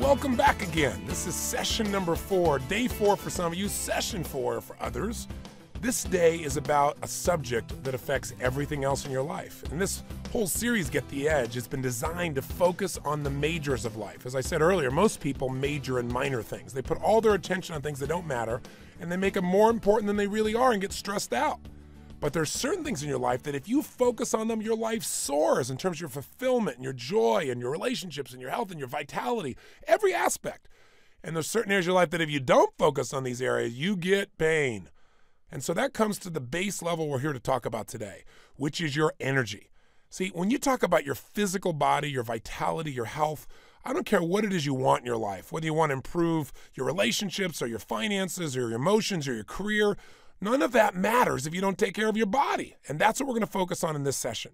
welcome back again. This is session number 4, day 4 for some of you, session 4 for others. This day is about a subject that affects everything else in your life. And this whole series, Get the Edge, has been designed to focus on the majors of life. As I said earlier, most people major in minor things. They put all their attention on things that don't matter, and they make them more important than they really are and get stressed out. But there's certain things in your life that if you focus on them, your life soars in terms of your fulfillment and your joy and your relationships and your health and your vitality, every aspect. And there's certain areas of your life that if you don't focus on these areas, you get pain. And so that comes to the base level we're here to talk about today, which is your energy. See, when you talk about your physical body, your vitality, your health, I don't care what it is you want in your life, whether you want to improve your relationships or your finances or your emotions or your career, none of that matters if you don't take care of your body. And that's what we're going to focus on in this session.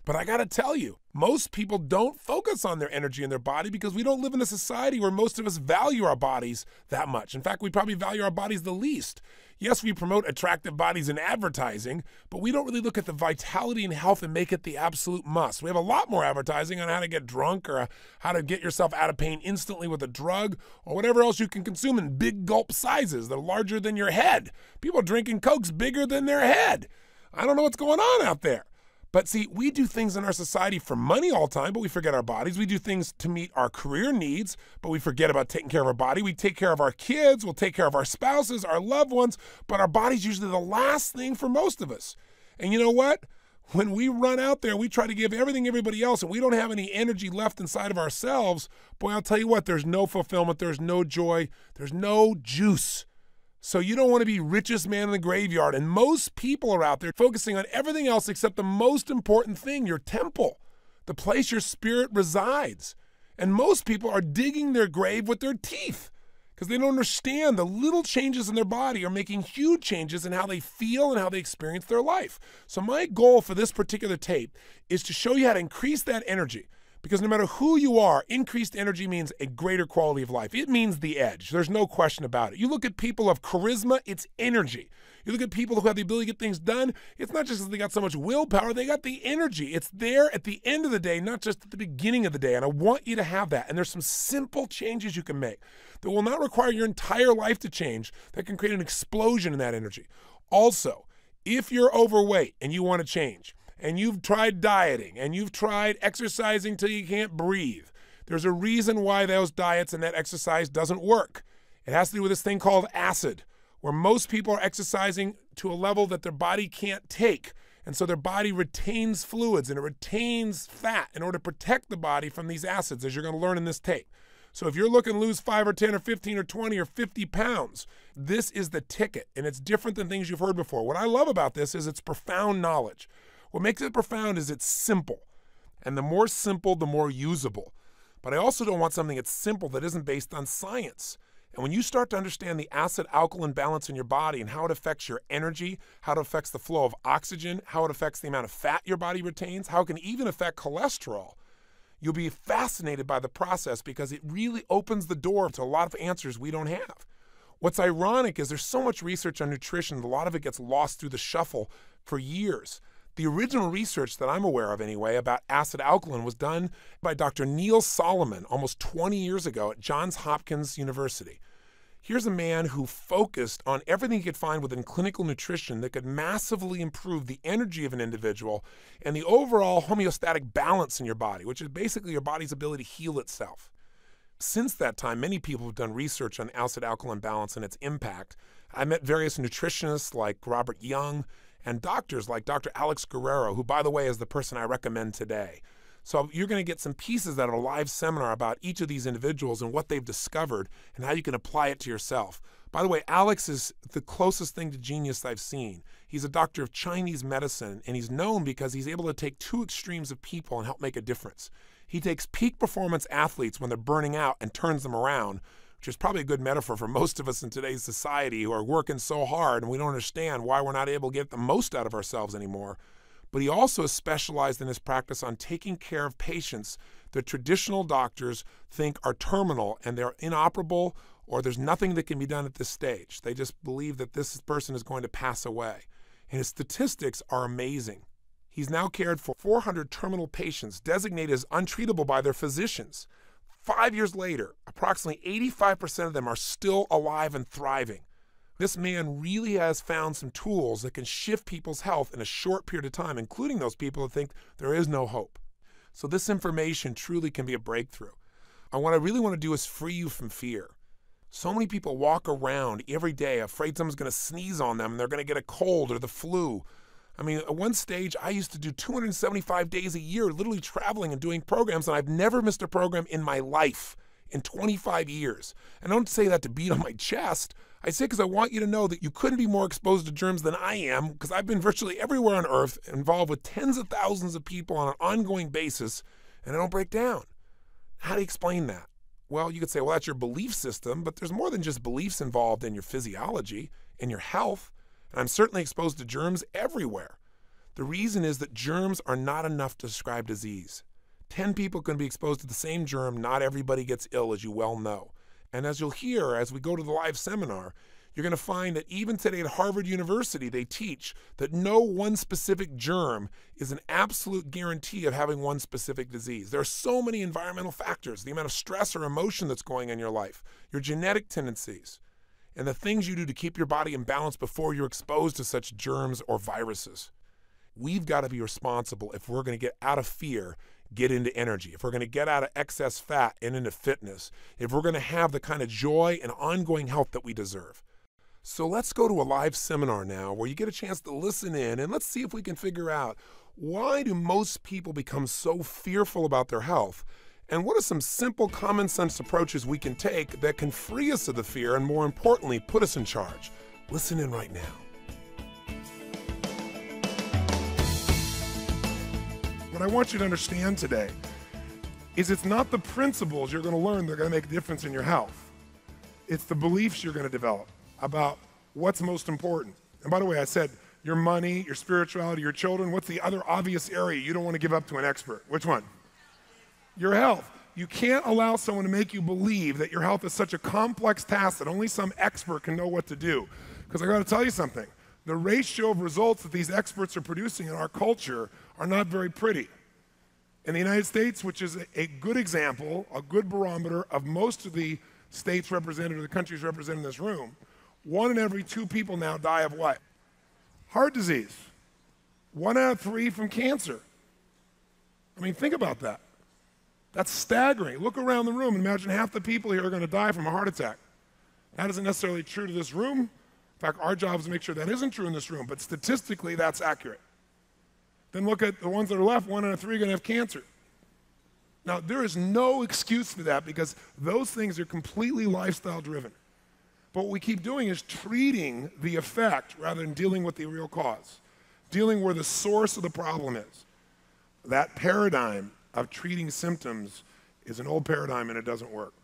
But I got to tell you, most people don't focus on their energy and their body because we don't live in a society where most of us value our bodies that much. In fact, we probably value our bodies the least. Yes, we promote attractive bodies in advertising, but we don't really look at the vitality and health and make it the absolute must. We have a lot more advertising on how to get drunk or how to get yourself out of pain instantly with a drug or whatever else you can consume in big gulp sizes that are larger than your head. People are drinking Cokes bigger than their head. I don't know what's going on out there. But see, we do things in our society for money all the time, but we forget our bodies. We do things to meet our career needs, but we forget about taking care of our body. We take care of our kids, we'll take care of our spouses, our loved ones, but our body's usually the last thing for most of us. And you know what? When we run out there, we try to give everything everybody else, and we don't have any energy left inside of ourselves, boy, I'll tell you what, there's no fulfillment, there's no joy, there's no juice. So you don't want to be richest man in the graveyard. And most people are out there focusing on everything else except the most important thing, your temple, the place your spirit resides. And most people are digging their grave with their teeth because they don't understand the little changes in their body are making huge changes in how they feel and how they experience their life. So my goal for this particular tape is to show you how to increase that energy. Because no matter who you are, increased energy means a greater quality of life. It means the edge. There's no question about it. You look at people of charisma, it's energy. You look at people who have the ability to get things done, it's not just that they got so much willpower, they got the energy. It's there at the end of the day, not just at the beginning of the day. And I want you to have that. And there's some simple changes you can make that will not require your entire life to change, that can create an explosion in that energy. Also, if you're overweight and you want to change, and you've tried dieting, and you've tried exercising till you can't breathe, there's a reason why those diets and that exercise doesn't work. It has to do with this thing called acid, where most people are exercising to a level that their body can't take. And so their body retains fluids and it retains fat in order to protect the body from these acids, as you're going to learn in this tape. So if you're looking to lose 5 or 10 or 15 or 20 or 50 pounds, this is the ticket, and it's different than things you've heard before. What I love about this is it's profound knowledge. What makes it profound is it's simple. And the more simple, the more usable. But I also don't want something that's simple that isn't based on science. And when you start to understand the acid-alkaline balance in your body and how it affects your energy, how it affects the flow of oxygen, how it affects the amount of fat your body retains, how it can even affect cholesterol, you'll be fascinated by the process because it really opens the door to a lot of answers we don't have. What's ironic is there's so much research on nutrition, a lot of it gets lost through the shuffle for years. The original research that I'm aware of anyway about acid-alkaline was done by Dr. Neil Solomon almost 20 years ago at Johns Hopkins University. Here's a man who focused on everything he could find within clinical nutrition that could massively improve the energy of an individual and the overall homeostatic balance in your body, which is basically your body's ability to heal itself. Since that time, many people have done research on acid-alkaline balance and its impact. I met various nutritionists like Robert Young, and doctors like Dr. Alex Guerrero, who, by the way, is the person I recommend today. So you're going to get some pieces out of a live seminar about each of these individuals and what they've discovered and how you can apply it to yourself. By the way, Alex is the closest thing to genius I've seen. He's a doctor of Chinese medicine, and he's known because he's able to take two extremes of people and help make a difference. He takes peak performance athletes when they're burning out and turns them around, which is probably a good metaphor for most of us in today's society who are working so hard and we don't understand why we're not able to get the most out of ourselves anymore. But he also is specialized in his practice on taking care of patients that traditional doctors think are terminal and they're inoperable or there's nothing that can be done at this stage. They just believe that this person is going to pass away. And his statistics are amazing. He's now cared for 400 terminal patients designated as untreatable by their physicians. 5 years later, a approximately 85% of them are still alive and thriving. This man really has found some tools that can shift people's health in a short period of time, including those people that think there is no hope. So this information truly can be a breakthrough. And what I really want to do is free you from fear. So many people walk around every day afraid someone's going to sneeze on them and they're going to get a cold or the flu. I mean, at one stage, I used to do 275 days a year, literally traveling and doing programs, and I've never missed a program in my life in 25 years. And I don't say that to beat on my chest. I say because I want you to know that you couldn't be more exposed to germs than I am, because I've been virtually everywhere on earth, involved with tens of thousands of people on an ongoing basis, and I don't break down. How do you explain that? Well, you could say, well, that's your belief system, but there's more than just beliefs involved in your physiology, in your health, and I'm certainly exposed to germs everywhere. The reason is that germs are not enough to describe disease. 10 people can be exposed to the same germ. Not everybody gets ill, as you well know. And as you'll hear as we go to the live seminar, you're going to find that even today at Harvard University, they teach that no one specific germ is an absolute guarantee of having one specific disease. There are so many environmental factors, the amount of stress or emotion that's going on in your life, your genetic tendencies, and the things you do to keep your body in balance before you're exposed to such germs or viruses. We've got to be responsible if we're going to get out of fear, get into energy, if we're going to get out of excess fat and into fitness, if we're going to have the kind of joy and ongoing health that we deserve. So let's go to a live seminar now where you get a chance to listen in, and let's see if we can figure out, why do most people become so fearful about their health? And what are some simple common sense approaches we can take that can free us of the fear and, more importantly, put us in charge? Listen in right now. What I want you to understand today is it's not the principles you're going to learn that are going to make a difference in your health. It's the beliefs you're going to develop about what's most important. And by the way, I said your money, your spirituality, your children. What's the other obvious area you don't want to give up to an expert? Which one? Your health. You can't allow someone to make you believe that your health is such a complex task that only some expert can know what to do. Because I got to tell you something. The ratio of results that these experts are producing in our culture are not very pretty. In the United States, which is a good example, a good barometer of most of the states represented or the countries represented in this room, 1 in every 2 people now die of what? Heart disease. 1 out of 3 from cancer. I mean, think about that. That's staggering. Look around the room and imagine half the people here are going to die from a heart attack. That isn't necessarily true to this room. In fact, our job is to make sure that isn't true in this room, but statistically, that's accurate. Then look at the ones that are left, 1 out of 3 are going to have cancer. Now, there is no excuse for that because those things are completely lifestyle driven. But what we keep doing is treating the effect rather than dealing with the real cause, dealing where the source of the problem is. That paradigm of treating symptoms is an old paradigm and it doesn't work.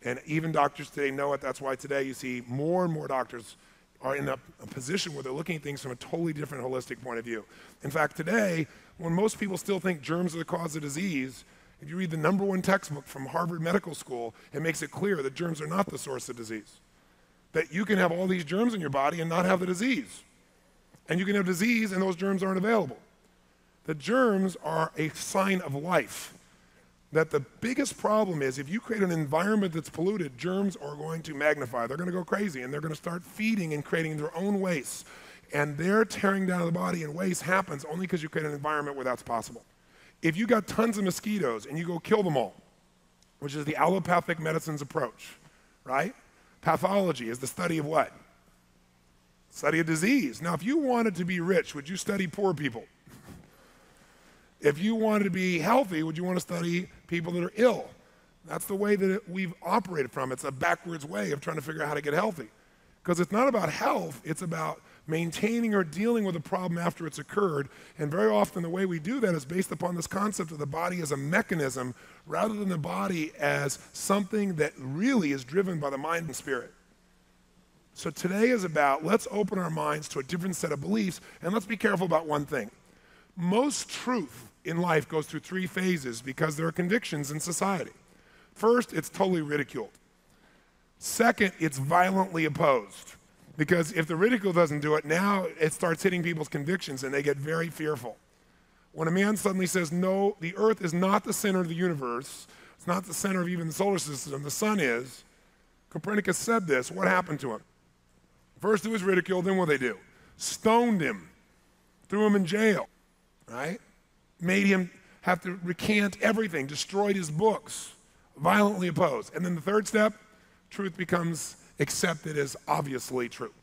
And even doctors today know it. That's why today you see more and more doctors are in a position where they're looking at things from a totally different holistic point of view. In fact, today, when most people still think germs are the cause of disease, if you read the #1 textbook from Harvard Medical School, it makes it clear that germs are not the source of disease. That you can have all these germs in your body and not have the disease. And you can have disease and those germs aren't available. The germs are a sign of life. That the biggest problem is if you create an environment that's polluted, germs are going to magnify. They're going to go crazy and they're going to start feeding and creating their own waste. And their tearing down of the body and waste happens only because you create an environment where that's possible. If you got tons of mosquitoes and you go kill them all, which is the allopathic medicine's approach, right? Pathology is the study of what? Study of disease. Now, if you wanted to be rich, would you study poor people? If you wanted to be healthy, would you want to study people that are ill? That's the way that we've operated from. It's a backwards way of trying to figure out how to get healthy. Because it's not about health, it's about maintaining or dealing with a problem after it's occurred. And very often the way we do that is based upon this concept of the body as a mechanism rather than the body as something that really is driven by the mind and spirit. So today is about, let's open our minds to a different set of beliefs, and let's be careful about one thing. Most truth in life goes through 3 phases because there are convictions in society. First, it's totally ridiculed. Second, it's violently opposed. Because if the ridicule doesn't do it, now it starts hitting people's convictions and they get very fearful. When a man suddenly says, no, the earth is not the center of the universe, It's not the center of even the solar system. The sun is. Copernicus said this. What happened to him? First he was ridiculed, then what did they do? Stoned him, threw him in jail, right? Made him have to recant everything, destroyed his books, violently opposed. And then the third step, truth becomes accepted as obviously true.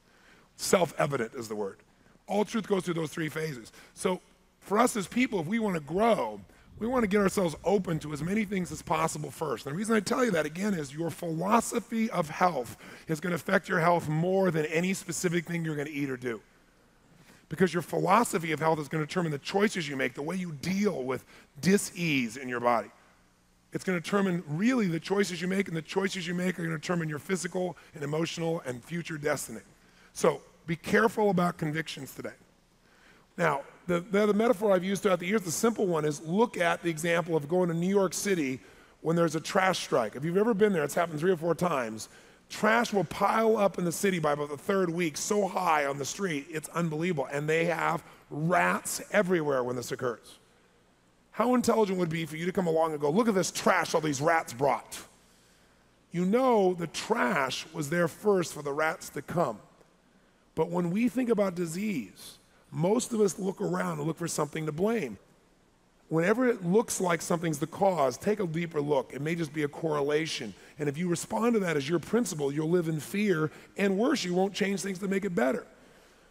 Self-evident is the word. All truth goes through those three phases. So for us as people, if we want to grow, we want to get ourselves open to as many things as possible first. And the reason I tell you that again is your philosophy of health is going to affect your health more than any specific thing you're going to eat or do. Because your philosophy of health is going to determine the choices you make, the way you deal with dis-ease in your body. It's going to determine really the choices you make, and the choices you make are going to determine your physical and emotional and future destiny. So be careful about convictions today. Now, the metaphor I've used throughout the years, the simple one is look at the example of going to New York City when there's a trash strike. If you've ever been there, it's happened 3 or 4 times. Trash will pile up in the city by about the 3rd week, so high on the street, it's unbelievable. And they have rats everywhere when this occurs. How intelligent would it be for you to come along and go, look at this trash all these rats brought. You know the trash was there first for the rats to come. But when we think about disease, most of us look around and look for something to blame. Whenever it looks like something's the cause, take a deeper look. It may just be a correlation. And if you respond to that as your principle, you'll live in fear, and worse, you won't change things to make it better.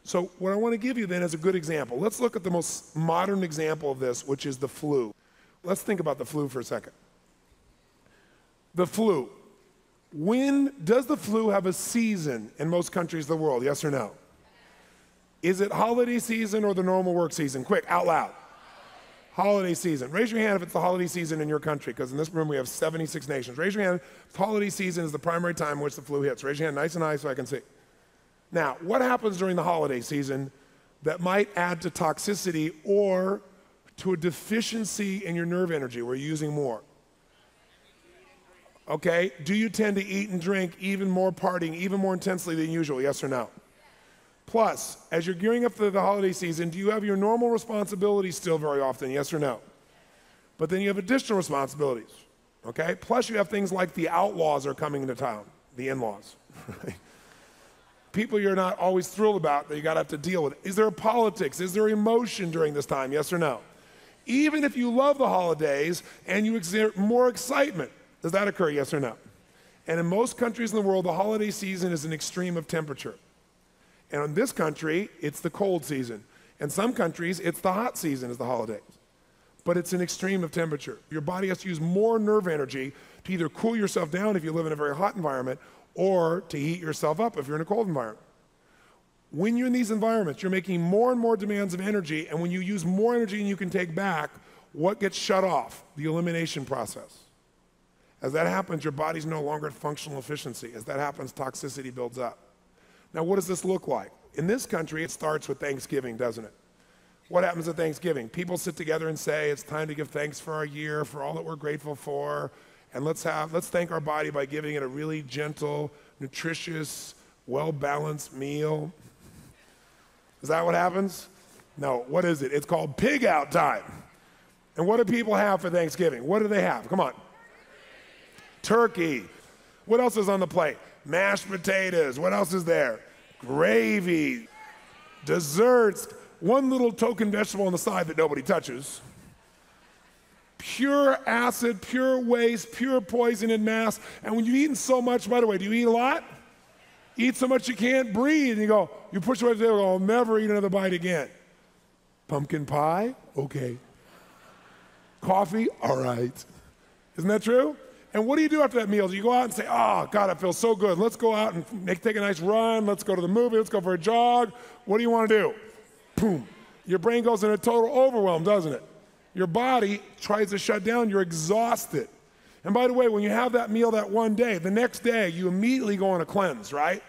So what I want to give you then is a good example. Let's look at the most modern example of this, which is the flu. Let's think about the flu for a second. The flu. When does the flu have a season in most countries of the world? Yes or no? Is it holiday season or the normal work season? Quick, out loud. Holiday season. Raise your hand if it's the holiday season in your country, because in this room we have 76 nations. Raise your hand if holiday season is the primary time in which the flu hits. Raise your hand nice and high so I can see. Now, what happens during the holiday season that might add to toxicity or to a deficiency in your nerve energy where you're using more? Okay, do you tend to eat and drink even more, partying even more intensely than usual, yes or no? Plus, as you're gearing up for the holiday season, do you have your normal responsibilities still very often, yes or no? But then you have additional responsibilities, okay? Plus you have things like the outlaws are coming into town, the in-laws. People you're not always thrilled about that you gotta have to deal with. Is there politics? Is there emotion during this time, yes or no? Even if you love the holidays and you exert more excitement, does that occur, yes or no? And in most countries in the world, the holiday season is an extreme of temperature. And in this country, it's the cold season. In some countries, it's the hot season is the holidays. But it's an extreme of temperature. Your body has to use more nerve energy to either cool yourself down if you live in a very hot environment or to heat yourself up if you're in a cold environment. When you're in these environments, you're making more and more demands of energy, and when you use more energy than you can take back, what gets shut off? The elimination process. As that happens, your body's no longer at functional efficiency. As that happens, toxicity builds up. Now, what does this look like? In this country, it starts with Thanksgiving, doesn't it? What happens at Thanksgiving? People sit together and say, it's time to give thanks for our year, for all that we're grateful for, and let's thank our body by giving it a really gentle, nutritious, well-balanced meal. Is that what happens? No, what is it? It's called pig out time. And what do people have for Thanksgiving? What do they have? Come on. Turkey. What else is on the plate? Mashed potatoes. What else is there? Gravy. Desserts. One little token vegetable on the side that nobody touches. Pure acid, pure waste, pure poison in mass. And when you've eaten so much, by the way, do you eat a lot? You eat so much you can't breathe. And you go, you push away the table, I'll never eat another bite again. Pumpkin pie? Okay. Coffee? All right. Isn't that true? And what do you do after that meal? Do you go out and say, oh, God, I feel so good. Let's go out and take a nice run. Let's go to the movie. Let's go for a jog. What do you want to do? Boom. Your brain goes in a total overwhelm, doesn't it? Your body tries to shut down. You're exhausted. And by the way, when you have that meal that one day, the next day, you immediately go on a cleanse, right?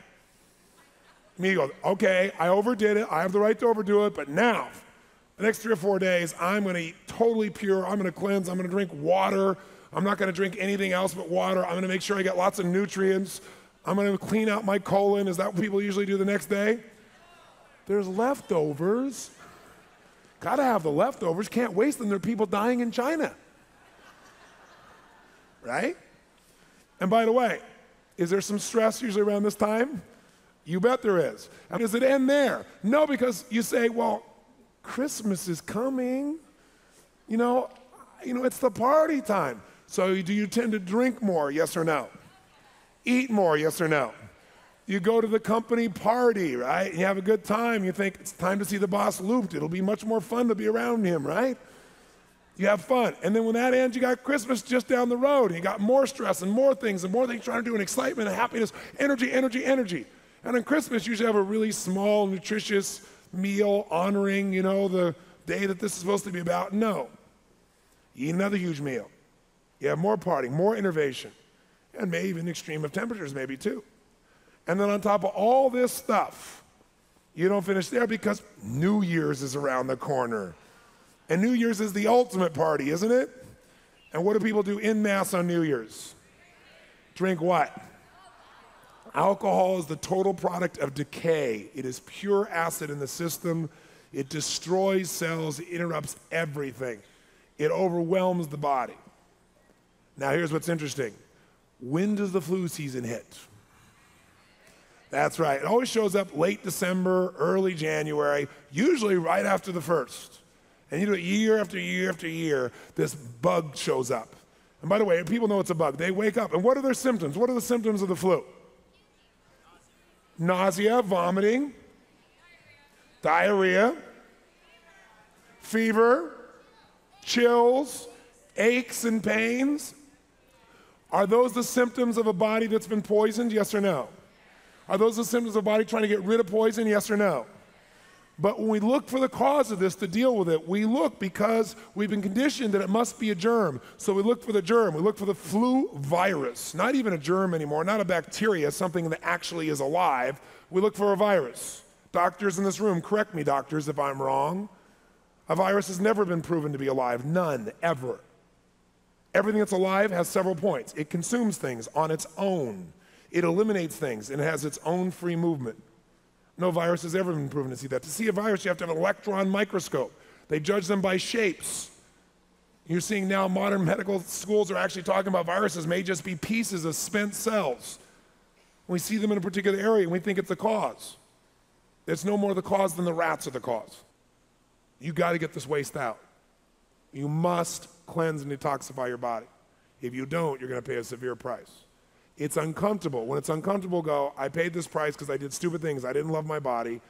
Immediately go, okay, I overdid it. I have the right to overdo it. But now, the next 3 or 4 days, I'm going to eat totally pure. I'm going to cleanse. I'm going to drink water. I'm not going to drink anything else but water. I'm going to make sure I get lots of nutrients. I'm going to clean out my colon. Is that what people usually do the next day? There's leftovers. Got to have the leftovers. Can't waste them. There are people dying in China. right? And by the way, is there some stress usually around this time? You bet there is. And does it end there? No, because you say, well, Christmas is coming. You know, it's the party time. So do you tend to drink more, yes or no? Eat more, yes or no? You go to the company party, right? You have a good time. You think it's time to see the boss looped. It'll be much more fun to be around him, right? You have fun. And then when that ends, you got Christmas just down the road. And you got more stress and more things trying to do, and excitement and happiness, energy, energy, energy. And on Christmas, you usually have a really small, nutritious meal honoring, the day that this is supposed to be about. No. You eat another huge meal. You have more partying, more innovation, and maybe even extreme of temperatures maybe too. And then on top of all this stuff, you don't finish there because New Year's is around the corner. And New Year's is the ultimate party, isn't it? And what do people do en masse on New Year's? Drink what? Alcohol is the total product of decay. It is pure acid in the system. It destroys cells, it interrupts everything. It overwhelms the body. Now here's what's interesting. When does the flu season hit? That's right. It always shows up late December, early January, usually right after the 1st. And you do it year after year after year, this bug shows up. And by the way, people know it's a bug. They wake up, and what are their symptoms? What are the symptoms of the flu? Nausea, vomiting, diarrhea, fever, chills, aches and pains. Are those the symptoms of a body that's been poisoned, yes or no? Are those the symptoms of a body trying to get rid of poison, yes or no? But when we look for the cause of this to deal with it, we look because we've been conditioned that it must be a germ. So we look for the germ. We look for the flu virus. Not even a germ anymore, not a bacteria, something that actually is alive. We look for a virus. Doctors in this room, correct me, doctors, if I'm wrong. A virus has never been proven to be alive. None, ever. Everything that's alive has several points. It consumes things on its own. It eliminates things, and it has its own free movement. No virus has ever been proven to see that. To see a virus, you have to have an electron microscope. They judge them by shapes. You're seeing now modern medical schools are actually talking about viruses may just be pieces of spent cells. We see them in a particular area, and we think it's the cause. It's no more the cause than the rats are the cause. You got to get this waste out. You must cleanse and detoxify your body. If you don't, you're going to pay a severe price. It's uncomfortable. When it's uncomfortable, go, I paid this price because I did stupid things. I didn't love my body.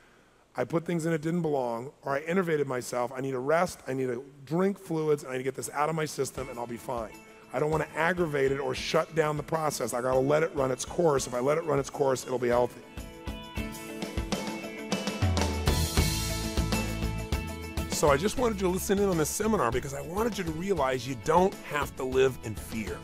I put things in it didn't belong, or I innervated myself. I need to rest. I need to drink fluids, and I need to get this out of my system, and I'll be fine. I don't want to aggravate it or shut down the process. I got to let it run its course. If I let it run its course, it'll be healthy. So I just wanted you to listen in on this seminar because I wanted you to realize you don't have to live in fear.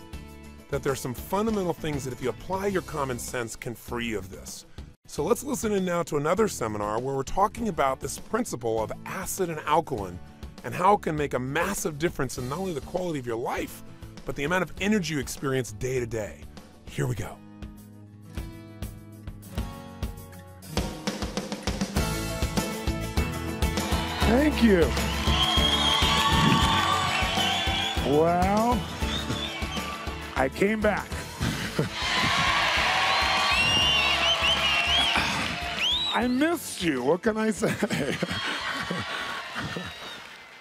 That there are some fundamental things that if you apply your common sense can free you of this. So let's listen in now to another seminar where we're talking about this principle of acid and alkaline and how it can make a massive difference in not only the quality of your life, but the amount of energy you experience day to day. Here we go. Thank you. Well, I came back. I missed you. What can I say?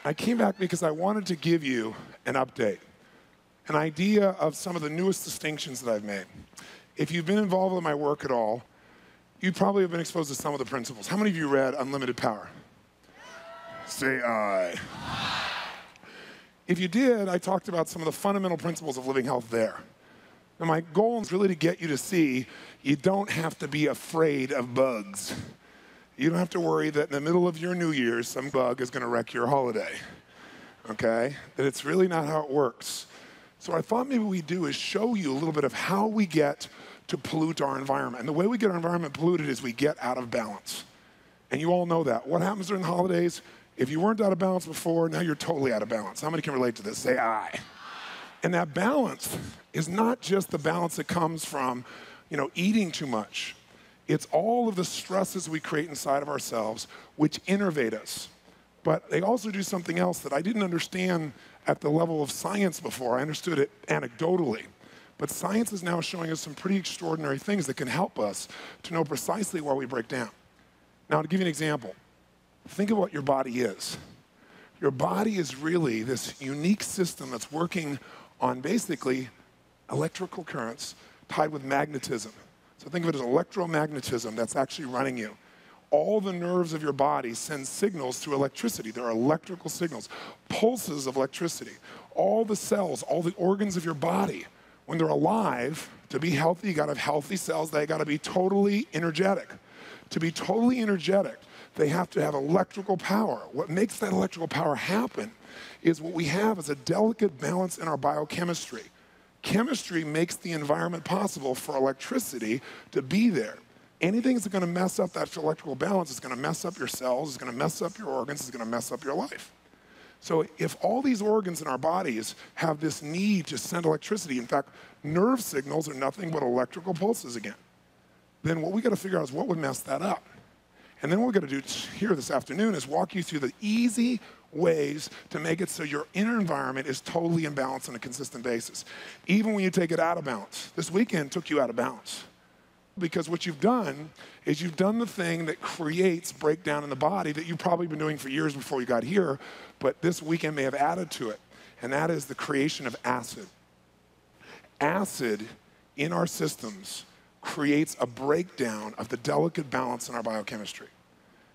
I came back because I wanted to give you an update, an idea of some of the newest distinctions that I've made. If you've been involved with my work at all, you probably have been exposed to some of the principles. How many of you read Unlimited Power? Say aye. If you did, I talked about some of the fundamental principles of living health there. And my goal is really to get you to see you don't have to be afraid of bugs. You don't have to worry that in the middle of your New Year's, some bug is going to wreck your holiday. Okay? That it's really not how it works. So what I thought maybe we'd do is show you a little bit of how we get to pollute our environment. And the way we get our environment polluted is we get out of balance. And you all know that. What happens during the holidays? If you weren't out of balance before, now you're totally out of balance. How many can relate to this? Say aye. And that balance is not just the balance that comes from, eating too much. It's all of the stresses we create inside of ourselves which innervate us. But they also do something else that I didn't understand at the level of science before. I understood it anecdotally. But science is now showing us some pretty extraordinary things that can help us to know precisely where we break down. Now, to give you an example, think of what your body is. Your body is really this unique system that's working on basically electrical currents tied with magnetism. So think of it as electromagnetism that's actually running you. All the nerves of your body send signals through electricity. There are electrical signals, pulses of electricity. All the cells, all the organs of your body, when they're alive, to be healthy, you gotta have healthy cells. They gotta be totally energetic. To be totally energetic, they have to have electrical power. What makes that electrical power happen is what we have is a delicate balance in our biochemistry. Chemistry makes the environment possible for electricity to be there. Anything that's going to mess up that electrical balance is going to mess up your cells, is going to mess up your organs, is going to mess up your life. So if all these organs in our bodies have this need to send electricity, in fact, nerve signals are nothing but electrical pulses again, then what we got to figure out is what would mess that up. And then what we're going to do here this afternoon is walk you through the easy ways to make it so your inner environment is totally in balance on a consistent basis, even when you take it out of balance. This weekend took you out of balance because what you've done is you've done the thing that creates breakdown in the body that you've probably been doing for years before you got here, but this weekend may have added to it, and that is the creation of acid. Acid in our systems creates a breakdown of the delicate balance in our biochemistry.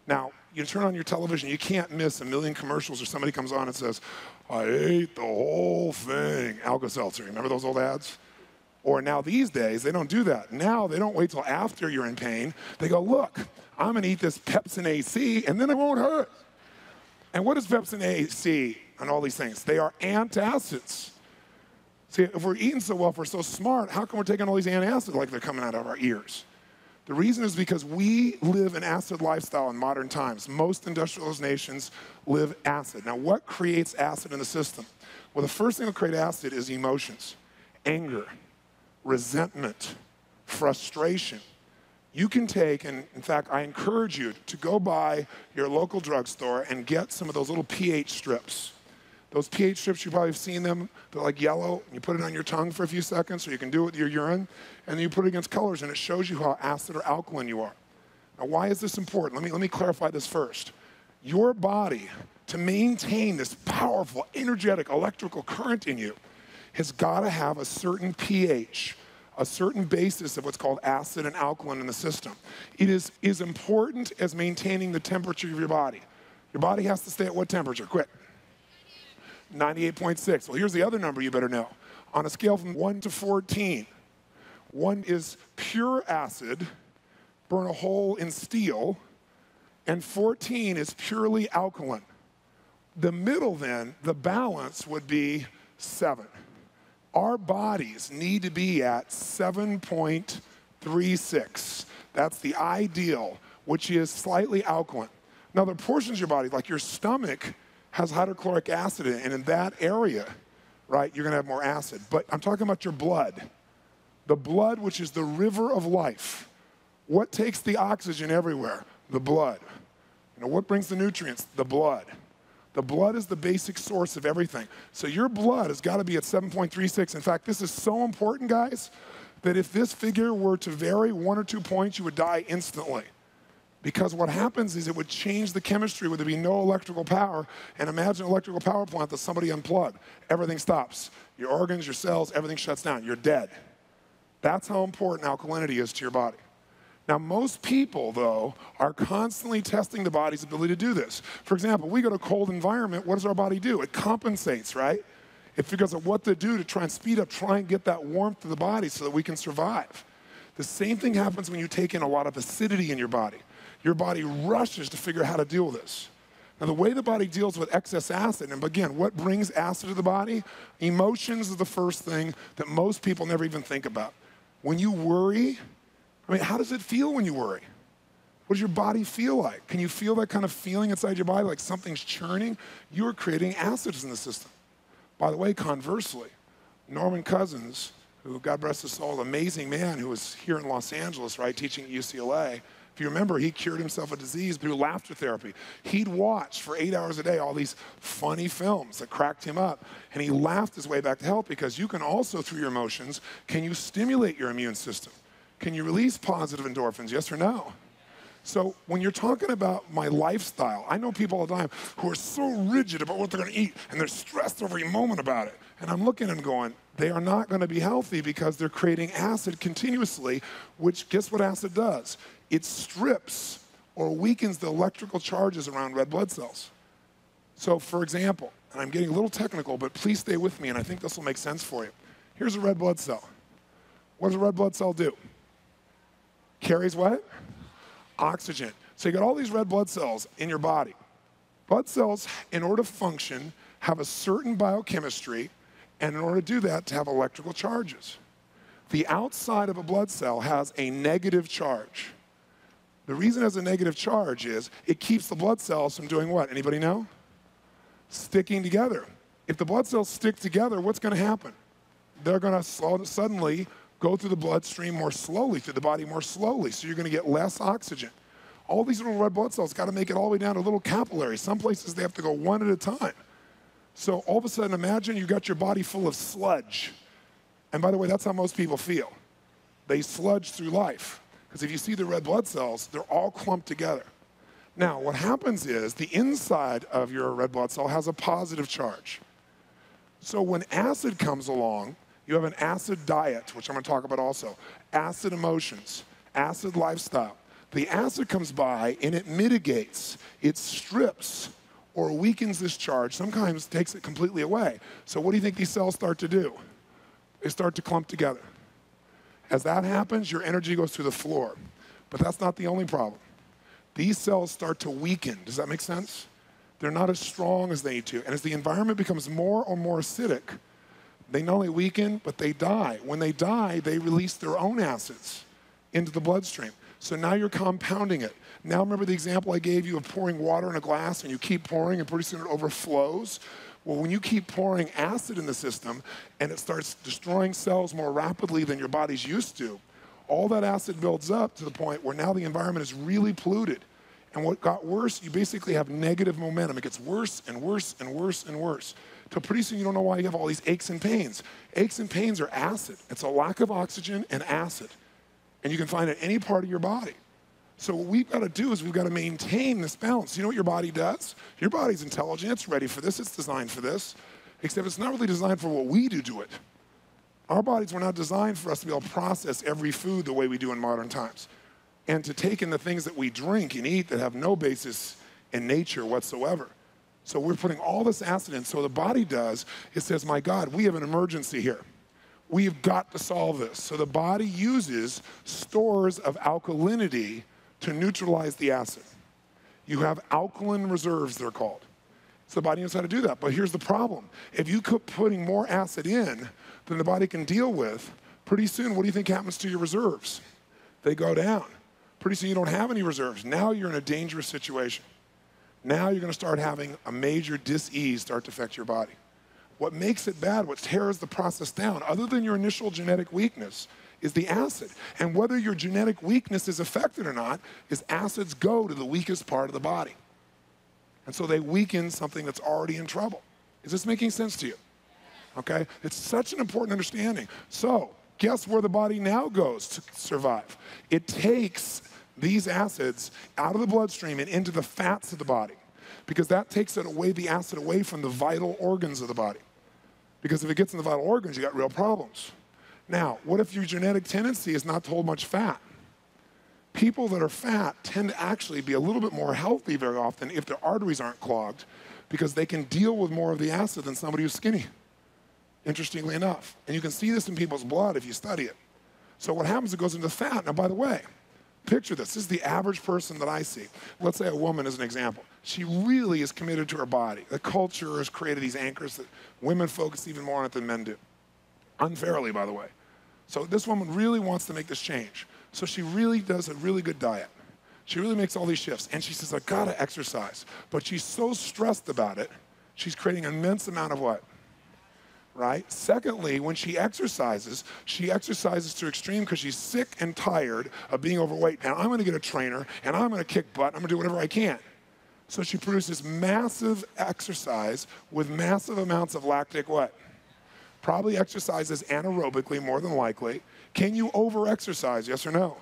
Now, you turn on your television, you can't miss a million commercials or somebody comes on and says, I ate the whole thing, Alka-Seltzer. Remember those old ads? Or now these days, they don't do that. Now they don't wait till after you're in pain. They go, look, I'm gonna eat this Pepsin AC and then it won't hurt. And what is Pepsin AC and all these things? They are antacids. See, if we're eating so well, if we're so smart, how come we're taking all these antacids like they're coming out of our ears? The reason is because we live an acid lifestyle in modern times. Most industrialized nations live acid. Now, what creates acid in the system? Well, the first thing that creates acid is emotions, anger, resentment, frustration. You can take, and in fact, I encourage you to go by your local drugstore and get some of those little pH strips. Those pH strips, you probably have seen them. They're like yellow. You put it on your tongue for a few seconds so you can do it with your urine. And then you put it against colors, and it shows you how acid or alkaline you are. Now, why is this important? Let me clarify this first. Your body, to maintain this powerful, energetic electrical current in you, has got to have a certain pH, a certain basis of what's called acid and alkaline in the system. It is as important as maintaining the temperature of your body. Your body has to stay at what temperature? Quick. 98.6. Well, here's the other number you better know. On a scale from 1 to 14, 1 is pure acid, burn a hole in steel, and 14 is purely alkaline. The middle then, the balance would be 7. Our bodies need to be at 7.36. That's the ideal, which is slightly alkaline. Now, there are portions of your body, like your stomach, has hydrochloric acid in it, and in that area, right, you're gonna have more acid. But I'm talking about your blood. The blood, which is the river of life. What takes the oxygen everywhere? The blood. You know, what brings the nutrients? The blood. The blood is the basic source of everything. So your blood has got to be at 7.36. In fact, this is so important, guys, that if this figure were to vary 1 or 2 points, you would die instantly. Because what happens is it would change the chemistry where there'd be no electrical power. And imagine an electrical power plant that somebody unplugged. Everything stops. Your organs, your cells, everything shuts down. You're dead. That's how important alkalinity is to your body. Now, most people, though, are constantly testing the body's ability to do this. For example, we go to a cold environment, what does our body do? It compensates, right? It figures out what to do to try and speed up, try and get that warmth to the body so that we can survive. The same thing happens when you take in a lot of acidity in your body. Your body rushes to figure out how to deal with this. Now, the way the body deals with excess acid, and again, what brings acid to the body? Emotions is the first thing that most people never even think about. When you worry, I mean, how does it feel when you worry? What does your body feel like? Can you feel that kind of feeling inside your body, like something's churning? You're creating acids in the system. By the way, conversely, Norman Cousins, who, God bless his soul, amazing man who was here in Los Angeles, right, teaching at UCLA, If you remember, he cured himself of disease through laughter therapy. He'd watch for 8 hours a day all these funny films that cracked him up, and he laughed his way back to health, because you can also, through your emotions, can you stimulate your immune system? Can you release positive endorphins, yes or no? So when you're talking about my lifestyle, I know people all the time who are so rigid about what they're going to eat, and they're stressed every moment about it. And I'm looking and going, they are not going to be healthy because they're creating acid continuously, which, guess what acid does? It strips or weakens the electrical charges around red blood cells. So for example, and I'm getting a little technical, but please stay with me, and I think this will make sense for you. Here's a red blood cell. What does a red blood cell do? Carries what? Oxygen. So you got all these red blood cells in your body. Blood cells, in order to function, have a certain biochemistry, and in order to do that, to have electrical charges. The outside of a blood cell has a negative charge. The reason it has a negative charge is it keeps the blood cells from doing what? Anybody know? Sticking together. If the blood cells stick together, what's going to happen? They're going to suddenly go through the bloodstream more slowly, through the body more slowly, so you're going to get less oxygen. All these little red blood cells got to make it all the way down to little capillaries. Some places they have to go one at a time. So all of a sudden, imagine you got your body full of sludge. And by the way, that's how most people feel. They sludge through life. Because if you see the red blood cells, they're all clumped together. Now, what happens is the inside of your red blood cell has a positive charge. So when acid comes along, you have an acid diet, which I'm going to talk about also, acid emotions, acid lifestyle. The acid comes by and it mitigates, it strips or weakens this charge, sometimes takes it completely away. So what do you think these cells start to do? They start to clump together. As that happens, your energy goes through the floor. But that's not the only problem. These cells start to weaken. Does that make sense? They're not as strong as they need to. And as the environment becomes more and more acidic, they not only weaken, but they die. When they die, they release their own acids into the bloodstream. So now you're compounding it. Now remember the example I gave you of pouring water in a glass, and you keep pouring and pretty soon it overflows? Well, when you keep pouring acid in the system and it starts destroying cells more rapidly than your body's used to, all that acid builds up to the point where now the environment is really polluted. And what got worse, you basically have negative momentum. It gets worse and worse and worse and worse. Till pretty soon you don't know why you have all these aches and pains. Aches and pains are acid. It's a lack of oxygen and acid. And you can find it in any part of your body. So what we've got to do is we've got to maintain this balance. You know what your body does? Your body's intelligent. It's ready for this. It's designed for this. Except it's not really designed for what we do to it. Our bodies were not designed for us to be able to process every food the way we do in modern times. And to take in the things that we drink and eat that have no basis in nature whatsoever. So we're putting all this acid in. So the body does, it says, my God, we have an emergency here. We've got to solve this. So the body uses stores of alkalinity to neutralize the acid. You have alkaline reserves, they're called. So the body knows how to do that. But here's the problem. If you keep putting more acid in than the body can deal with, pretty soon, what do you think happens to your reserves? They go down. Pretty soon you don't have any reserves. Now you're in a dangerous situation. Now you're going to start having a major dis-ease start to affect your body. What makes it bad, what tears the process down, other than your initial genetic weakness, is the acid. And whether your genetic weakness is affected or not, is acids go to the weakest part of the body. And so they weaken something that's already in trouble. Is this making sense to you? Okay? It's such an important understanding. So, guess where the body now goes to survive? It takes these acids out of the bloodstream and into the fats of the body. Because that takes it away, the acid away from the vital organs of the body. Because if it gets in the vital organs, you got real problems. Now, what if your genetic tendency is not to hold much fat? People that are fat tend to actually be a little bit more healthy very often if their arteries aren't clogged, because they can deal with more of the acid than somebody who's skinny, interestingly enough. And you can see this in people's blood if you study it. So what happens, it goes into fat. Now, by the way, picture this. This is the average person that I see. Let's say a woman as an example. She really is committed to her body. The culture has created these anchors that women focus even more on it than men do. Unfairly, by the way. So this woman really wants to make this change. So she really does a really good diet. She really makes all these shifts. And she says, I gotta exercise. But she's so stressed about it, she's creating an immense amount of what? right? Secondly, when she exercises to extreme because she's sick and tired of being overweight. Now I'm gonna get a trainer and I'm gonna kick butt, I'm gonna do whatever I can. So she produces massive exercise with massive amounts of lactic what? Probably exercises anaerobically more than likely. Can you over-exercise, yes or no?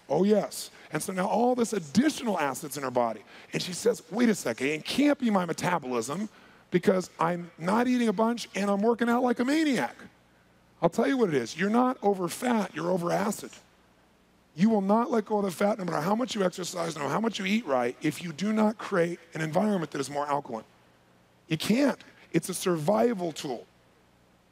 Oh yes. And so now all this additional acids in her body. And she says, wait a second, it can't be my metabolism because I'm not eating a bunch and I'm working out like a maniac. I'll tell you what it is. You're not over fat, you're over acid. You will not let go of the fat no matter how much you exercise, no matter how much you eat right, if you do not create an environment that is more alkaline. You can't. It's a survival tool.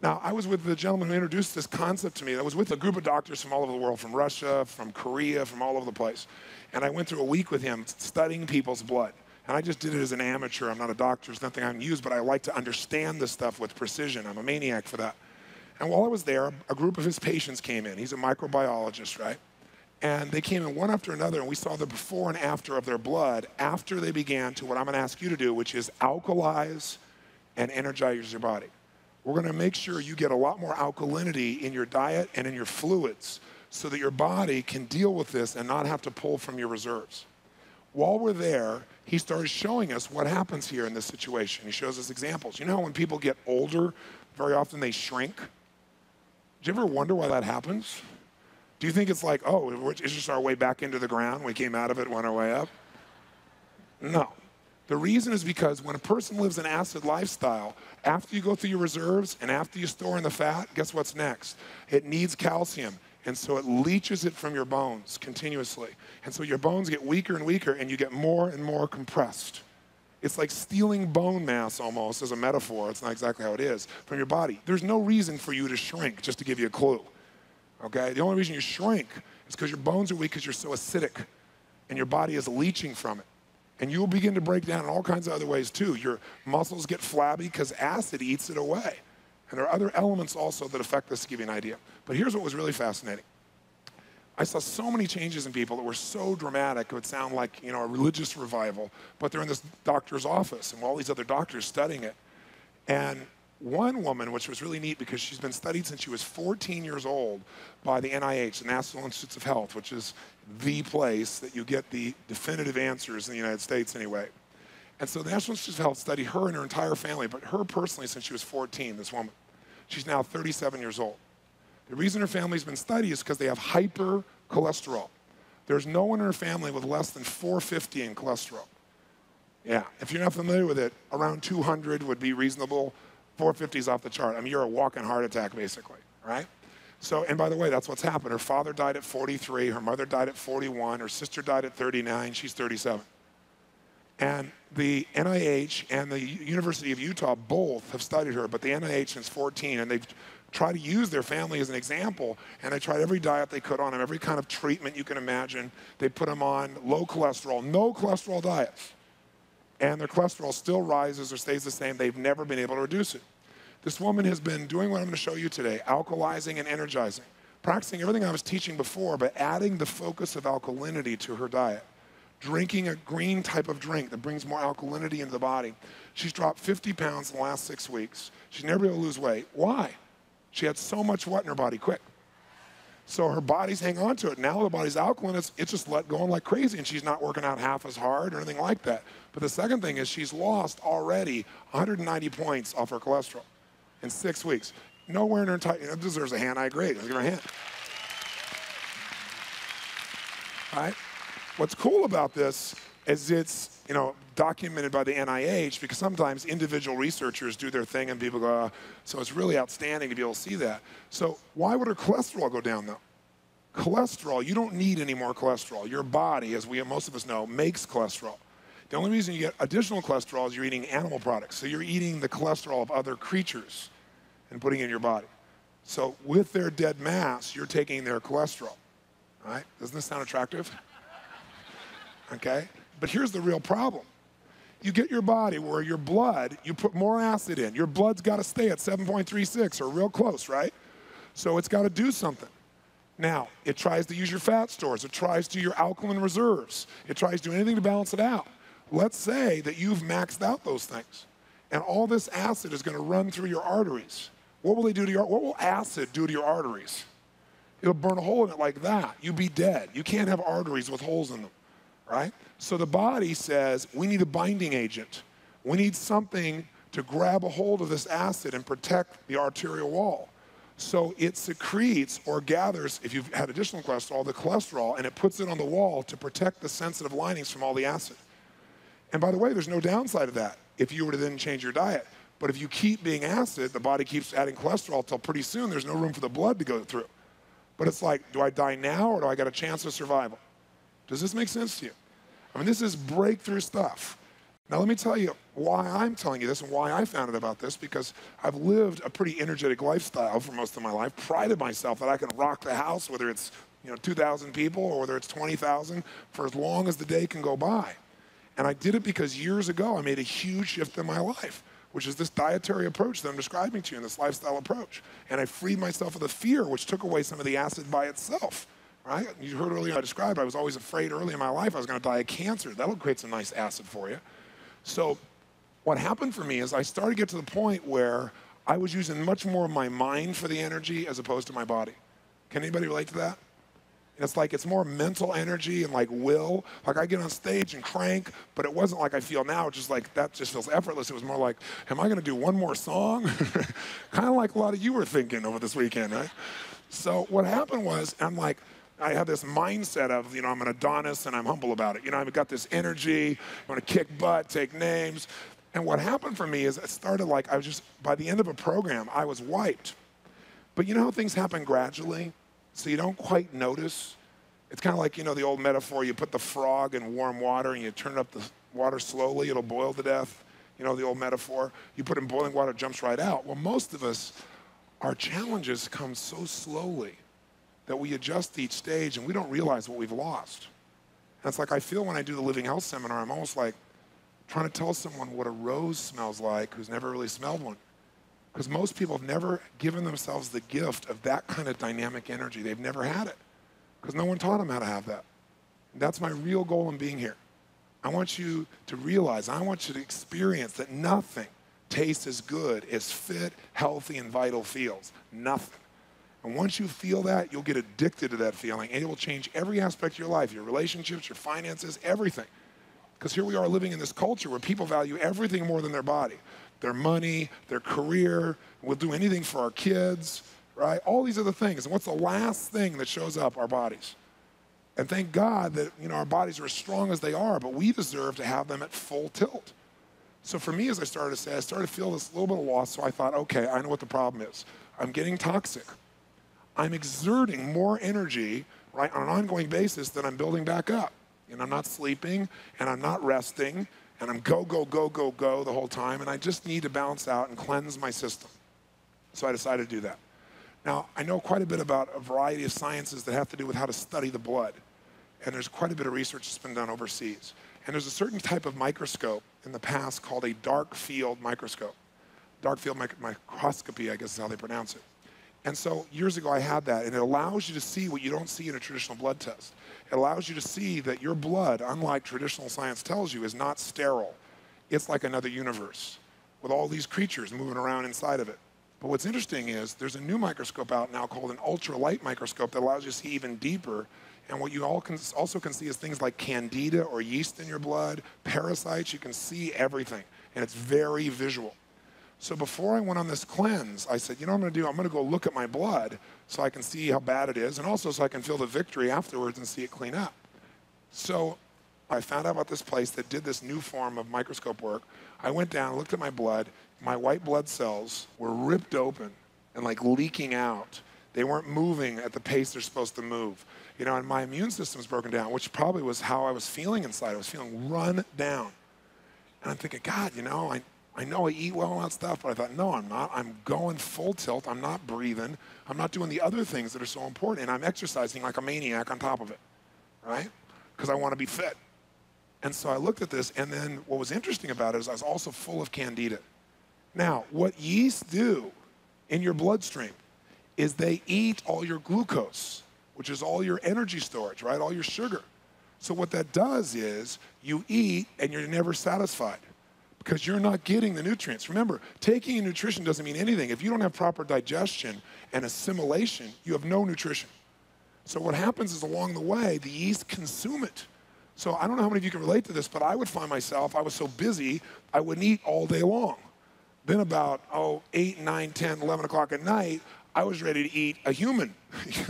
Now, I was with the gentleman who introduced this concept to me. I was with a group of doctors from all over the world, from Russia, from Korea, from all over the place. And I went through a week with him studying people's blood. And I just did it as an amateur. I'm not a doctor. There's nothing I'm used, but I like to understand this stuff with precision. I'm a maniac for that. And while I was there, a group of his patients came in. He's a microbiologist, right? And they came in one after another, and we saw the before and after of their blood after they began to what I'm going to ask you to do, which is alkalize and energize your body. We're going to make sure you get a lot more alkalinity in your diet and in your fluids so that your body can deal with this and not have to pull from your reserves. While we're there, he started showing us what happens here in this situation. He shows us examples. You know when people get older, very often they shrink? Do you ever wonder why that happens? Do you think it's like, oh, it's just our way back into the ground? We came out of it, went our way up? No. The reason is because when a person lives an acid lifestyle, after you go through your reserves and after you store in the fat, guess what's next? It needs calcium. And so it leaches it from your bones continuously. And so your bones get weaker and weaker and you get more and more compressed. It's like stealing bone mass almost as a metaphor. It's not exactly how it is from your body. There's no reason for you to shrink, just to give you a clue. Okay? The only reason you shrink is because your bones are weak because you're so acidic and your body is leaching from it. And you'll begin to break down in all kinds of other ways too. Your muscles get flabby because acid eats it away. And there are other elements also that affect this to give you an idea. But here's what was really fascinating. I saw so many changes in people that were so dramatic, it would sound like, you know, a religious revival, but they're in this doctor's office and all these other doctors studying it. And one woman, which was really neat because she's been studied since she was 14 years old by the NIH, the National Institutes of Health, which is the place that you get the definitive answers in the United States anyway. And so the National Institutes of Health studied her and her entire family, but her personally since she was 14, this woman. She's now 37 years old. The reason her family's been studied is because they have hypercholesterol. There's no one in her family with less than 450 in cholesterol. Yeah, if you're not familiar with it, around 200 would be reasonable. 450 is off the chart. I mean, you're a walking heart attack, basically, right? So, and by the way, that's what's happened. Her father died at 43, her mother died at 41, her sister died at 39, she's 37. And the NIH and the University of Utah both have studied her, but the NIH since 14, and they've tried to use their family as an example, and they tried every diet they could on them, every kind of treatment you can imagine. They put them on low cholesterol, no cholesterol diets. And their cholesterol still rises or stays the same. They've never been able to reduce it. This woman has been doing what I'm going to show you today, alkalizing and energizing, practicing everything I was teaching before, but adding the focus of alkalinity to her diet, drinking a green type of drink that brings more alkalinity into the body. She's dropped 50 pounds in the last 6 weeks. She's never been able to lose weight. Why? She had so much what in her body quick. So her body's hanging on to it. Now the body's alkaline, it's just let going like crazy, and she's not working out half as hard or anything like that. But the second thing is she's lost already 190 points off her cholesterol in 6 weeks. Nowhere in her entire, it deserves a hand, I agree. Let's give her a hand. All right? What's cool about this is it's, you know, documented by the NIH because sometimes individual researchers do their thing and people go, so it's really outstanding to be able to see that. So why would her cholesterol go down though? Cholesterol, you don't need any more cholesterol. Your body, as most of us know, makes cholesterol. The only reason you get additional cholesterol is you're eating animal products. So you're eating the cholesterol of other creatures and putting it in your body. So with their dead mass, you're taking their cholesterol. All right? Doesn't this sound attractive? Okay? But here's the real problem. You get your body where your blood, you put more acid in. Your blood's got to stay at 7.36 or real close, right? So it's got to do something. Now, it tries to use your fat stores. It tries to your alkaline reserves. It tries to do anything to balance it out. Let's say that you've maxed out those things, and all this acid is going to run through your arteries. What will they do to what will acid do to your arteries? It'll burn a hole in it like that. You'd be dead. You can't have arteries with holes in them, right? So the body says, we need a binding agent. We need something to grab a hold of this acid and protect the arterial wall. So it secretes or gathers, if you've had additional cholesterol, the cholesterol, and it puts it on the wall to protect the sensitive linings from all the acid. And by the way, there's no downside to that if you were to then change your diet. But if you keep being acid, the body keeps adding cholesterol till pretty soon there's no room for the blood to go through. But it's like, do I die now or do I got a chance of survival? Does this make sense to you? I mean, this is breakthrough stuff. Now, let me tell you why I'm telling you this and why I found out about this, because I've lived a pretty energetic lifestyle for most of my life, prided myself that I can rock the house, whether it's 2,000 people or whether it's 20,000, for as long as the day can go by. And I did it because years ago I made a huge shift in my life, which is this dietary approach that I'm describing to you, and this lifestyle approach. And I freed myself of the fear, which took away some of the acid by itself, right? You heard earlier I described I was always afraid early in my life I was going to die of cancer. That'll create some nice acid for you. So what happened for me is I started to get to the point where I was using much more of my mind for the energy as opposed to my body. Can anybody relate to that? And it's like it's more mental energy and like will. Like I get on stage and crank, but it wasn't like I feel now. It's just like that just feels effortless. It was more like, am I going to do one more song? Kind of like a lot of you were thinking over this weekend, right? So what happened was I had this mindset of, I'm an Adonis and I'm humble about it. I've got this energy. I want to kick butt, take names. And what happened for me is it started like by the end of a program, I was wiped. But you know how things happen gradually? So you don't quite notice. It's kind of like, the old metaphor, you put the frog in warm water and you turn up the water slowly, it'll boil to death. The old metaphor. You put it in boiling water, it jumps right out. Well, most of us, our challenges come so slowly that we adjust each stage and we don't realize what we've lost. And it's like I feel when I do the Living Health seminar, I'm almost like trying to tell someone what a rose smells like who's never really smelled one. Because most people have never given themselves the gift of that kind of dynamic energy. They've never had it because no one taught them how to have that. And that's my real goal in being here. I want you to realize, I want you to experience that nothing tastes as good as fit, healthy, and vital feels. Nothing. And once you feel that, you'll get addicted to that feeling, and it will change every aspect of your life, your relationships, your finances, everything. Because here we are living in this culture where people value everything more than their body. Their money, their career, we'll do anything for our kids, right? All these other things. And what's the last thing that shows up? Our bodies. And thank God that, our bodies are as strong as they are, but we deserve to have them at full tilt. So for me, as I started to feel this little bit of loss, so I thought, okay, I know what the problem is. I'm getting toxic. I'm exerting more energy, right, on an ongoing basis than I'm building back up. I'm not sleeping, and I'm not resting, and I'm go, go, go, go, go the whole time, and I just need to balance out and cleanse my system. So I decided to do that. Now, I know quite a bit about a variety of sciences that have to do with how to study the blood, and there's quite a bit of research that's been done overseas. And there's a certain type of microscope in the past called a dark field microscope. Dark field microscopy, I guess is how they pronounce it. And so years ago I had that, and it allows you to see what you don't see in a traditional blood test. It allows you to see that your blood, unlike traditional science tells you, is not sterile. It's like another universe with all these creatures moving around inside of it. But what's interesting is there's a new microscope out now called an ultralight microscope that allows you to see even deeper. And what you also can see is things like candida or yeast in your blood, parasites. You can see everything, and it's very visual. So before I went on this cleanse, I said, what I'm going to do? I'm going to go look at my blood so I can see how bad it is, and also so I can feel the victory afterwards and see it clean up. So I found out about this place that did this new form of microscope work. I went down, looked at my blood. My white blood cells were ripped open and like leaking out. They weren't moving at the pace they're supposed to move. And my immune system's broken down, which probably was how I was feeling inside. I was feeling run down. And I'm thinking, God, I know I eat well and all that stuff, but I thought, no, I'm not. I'm going full tilt. I'm not breathing. I'm not doing the other things that are so important. And I'm exercising like a maniac on top of it, right? Because I want to be fit. And so I looked at this, and then what was interesting about it is I was also full of candida. Now, what yeast do in your bloodstream is they eat all your glucose, which is all your energy storage, right? All your sugar. So what that does is you eat and you're never satisfied. because you're not getting the nutrients. Remember, taking in nutrition doesn't mean anything. If you don't have proper digestion and assimilation, you have no nutrition. So what happens is along the way, the yeast consume it. So I don't know how many of you can relate to this, but I would find myself, I was so busy, I wouldn't eat all day long. Then about, 8, 9, 10, 11 o'clock at night, I was ready to eat a human.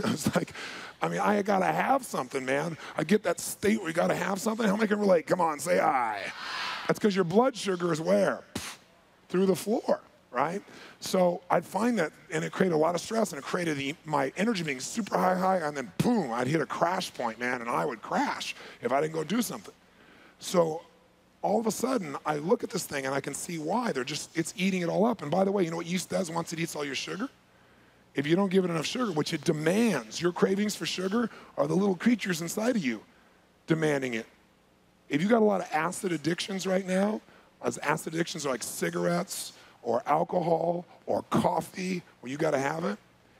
I was like, I gotta have something, man. I get that state where you gotta have something. How many can relate? Come on, say aye. That's because your blood sugar is where? Through the floor, right? So I'd find that, and it created a lot of stress, and it created my energy being super high, and then boom, I'd hit a crash point, man, and I would crash if I didn't go do something. So all of a sudden, I look at this thing, and I can see why. It's eating it all up. And by the way, you know what yeast does once it eats all your sugar? If you don't give it enough sugar, which it demands, your cravings for sugar are the little creatures inside of you demanding it. If you got a lot of acid addictions right now, as acid addictions are like cigarettes or alcohol or coffee, where you got to have it,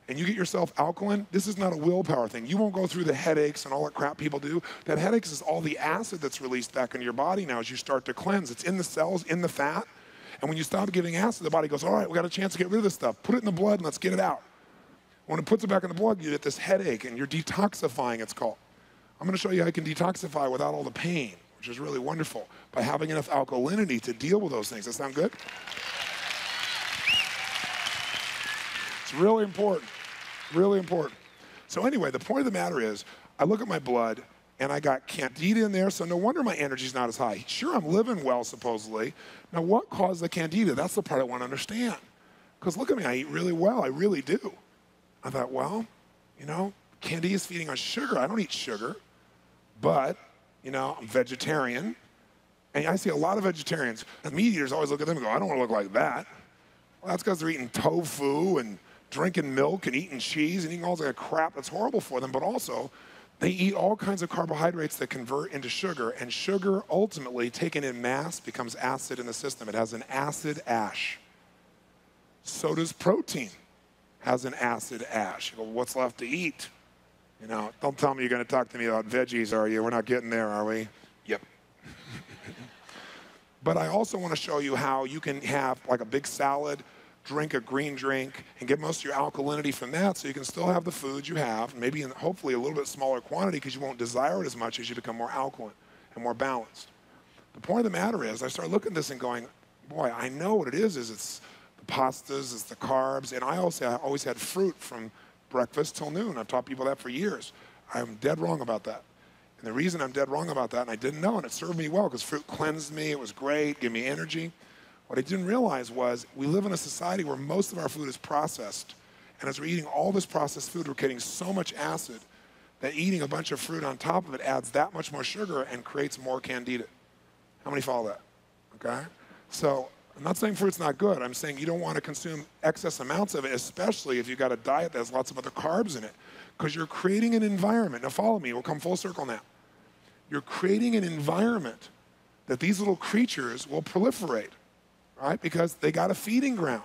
and you get yourself alkaline, this is not a willpower thing. You won't go through the headaches and all that crap people do. That headaches is all the acid that's released back into your body now as you start to cleanse. It's in the cells, in the fat, and when you stop giving acid, the body goes, all right, we got a chance to get rid of this stuff. Put it in the blood and let's get it out. When it puts it back in the blood, you get this headache, and you're detoxifying, it's called. I'm going to show you how you can detoxify without all the pain, which is really wonderful, by having enough alkalinity to deal with those things. Does that sound good? It's really important, really important. So anyway, the point of the matter is, I look at my blood, and I got candida in there, so no wonder my energy's not as high. Sure, I'm living well, supposedly. Now, what caused the candida? That's the part I want to understand. Because look at me, I eat really well, I really do. I thought, well, candida is feeding on sugar. I don't eat sugar, but, I'm vegetarian. And I see a lot of vegetarians. The meat eaters always look at them and go, I don't want to look like that. Well, that's because they're eating tofu and drinking milk and eating cheese and eating all that crap that's horrible for them. But also, they eat all kinds of carbohydrates that convert into sugar. And sugar, ultimately, taken in mass, becomes acid in the system. It has an acid ash. So does protein. Has an acid ash. You go, what's left to eat? Don't tell me you're going to talk to me about veggies, are you? We're not getting there, are we? Yep. But I also want to show you how you can have like a big salad, drink a green drink, and get most of your alkalinity from that, so you can still have the foods you have, maybe in hopefully a little bit smaller quantity, because you won't desire it as much as you become more alkaline and more balanced. The point of the matter is, I started looking at this and going, boy, I know what it is it's pastas, it's the carbs, and I always had fruit from breakfast till noon. I've taught people that for years. I'm dead wrong about that. And the reason I'm dead wrong about that, and I didn't know, and it served me well, because fruit cleansed me, it was great, gave me energy. What I didn't realize was we live in a society where most of our food is processed, and as we're eating all this processed food, we're getting so much acid that eating a bunch of fruit on top of it adds that much more sugar and creates more candida. How many follow that? Okay? So I'm not saying fruit's not good. I'm saying you don't want to consume excess amounts of it, especially if you've got a diet that has lots of other carbs in it, because you're creating an environment. Now follow me. We'll come full circle now. You're creating an environment that these little creatures will proliferate, right? Because they got a feeding ground,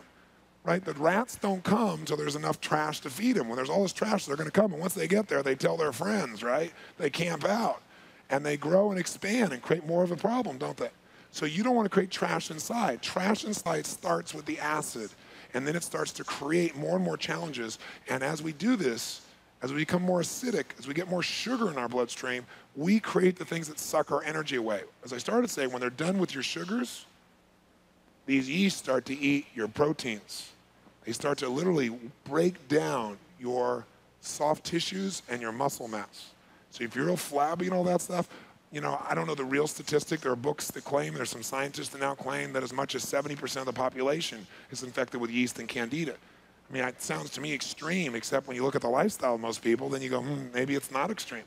right? The rats don't come until there's enough trash to feed them. When there's all this trash, they're going to come. And once they get there, they tell their friends, right? They camp out. And they grow and expand and create more of a problem, don't they? So you don't want to create trash inside. Trash inside starts with the acid, and then it starts to create more and more challenges. And as we do this, as we become more acidic, as we get more sugar in our bloodstream, we create the things that suck our energy away. As I started saying, when they're done with your sugars, these yeast start to eat your proteins. They start to literally break down your soft tissues and your muscle mass. So if you're real flabby and all that stuff, I don't know the real statistic. There are books that claim, there's some scientists that now claim that as much as 70% of the population is infected with yeast and candida. It sounds to me extreme, except when you look at the lifestyle of most people, then you go, maybe it's not extreme.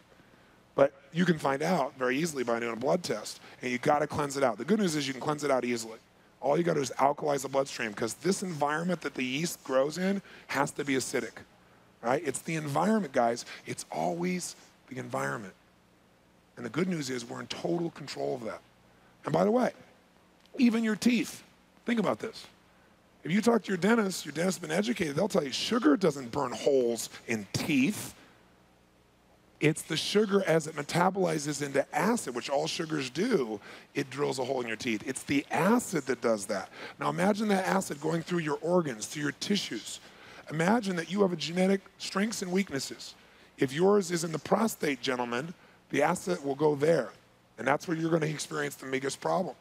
But you can find out very easily by doing a blood test, and you got to cleanse it out. The good news is you can cleanse it out easily. All you got to do is alkalize the bloodstream, because this environment that the yeast grows in has to be acidic, right? It's the environment, guys. It's always the environment. And the good news is we're in total control of that. And by the way, even your teeth. Think about this. If you talk to your dentist has been educated, they'll tell you sugar doesn't burn holes in teeth. It's the sugar as it metabolizes into acid, which all sugars do, it drills a hole in your teeth. It's the acid that does that. Now imagine that acid going through your organs, through your tissues. Imagine that you have a genetic strengths and weaknesses. If yours is in the prostate, gentlemen, the acid will go there. And that's where you're going to experience the biggest problem.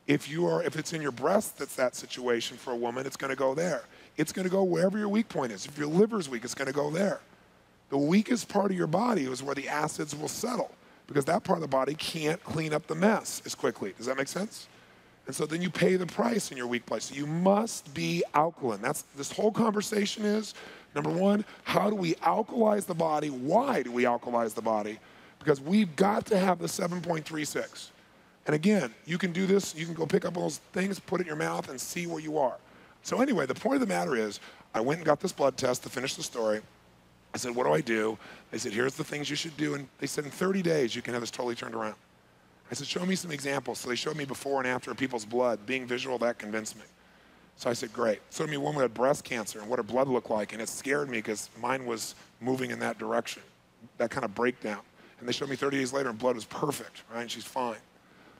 If it's in your breast that's that situation for a woman, it's going to go there. It's going to go wherever your weak point is. If your liver's weak, it's going to go there. The weakest part of your body is where the acids will settle, because that part of the body can't clean up the mess as quickly. Does that make sense? And so then you pay the price in your weak place. You must be alkaline. This whole conversation is, number one, how do we alkalize the body? Why do we alkalize the body? Because we've got to have the 7.36. And again, you can do this. You can go pick up all those things, put it in your mouth, and see where you are. So anyway, the point of the matter is, I went and got this blood test to finish the story. I said, what do I do? They said, here's the things you should do. And they said, in 30 days, you can have this totally turned around. I said, show me some examples. So they showed me before and after of people's blood. Being visual, that convinced me. So I said, great. So me a woman who had breast cancer and what her blood looked like. And it scared me because mine was moving in that direction, that kind of breakdown. And they showed me 30 days later and blood was perfect, right? And she's fine.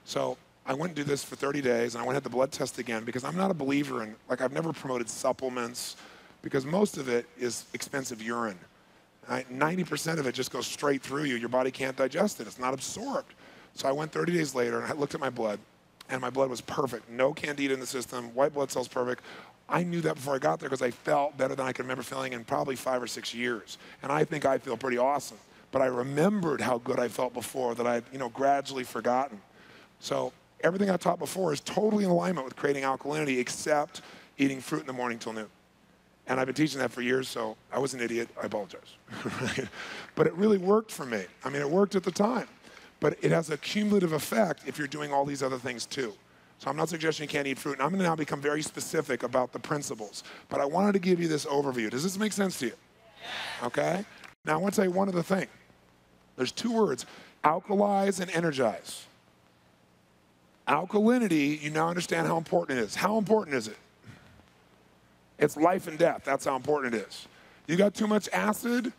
So I went and did this for 30 days, and I went and had the blood test again because I'm not a believer in, I've never promoted supplements because most of it is expensive urine. 90% of it just goes straight through you. Your body can't digest it. It's not absorbed. So I went 30 days later, and I looked at my blood, and my blood was perfect. No candida in the system, white blood cells perfect. I knew that before I got there because I felt better than I can remember feeling in probably 5 or 6 years. And I think I feel pretty awesome. But I remembered how good I felt before that I'd gradually forgotten. So everything I taught before is totally in alignment with creating alkalinity except eating fruit in the morning till noon. And I've been teaching that for years, so I was an idiot. I apologize. But it really worked for me. I mean, it worked at the time. But it has a cumulative effect if you're doing all these other things too. So I'm not suggesting you can't eat fruit. And I'm going to now become very specific about the principles. But I wanted to give you this overview. Does this make sense to you? Okay? Now I want to tell you one other thing. There's 2 words, alkalize and energize. Alkalinity, you now understand how important it is. How important is it? It's life and death. That's how important it is. You got too much acid,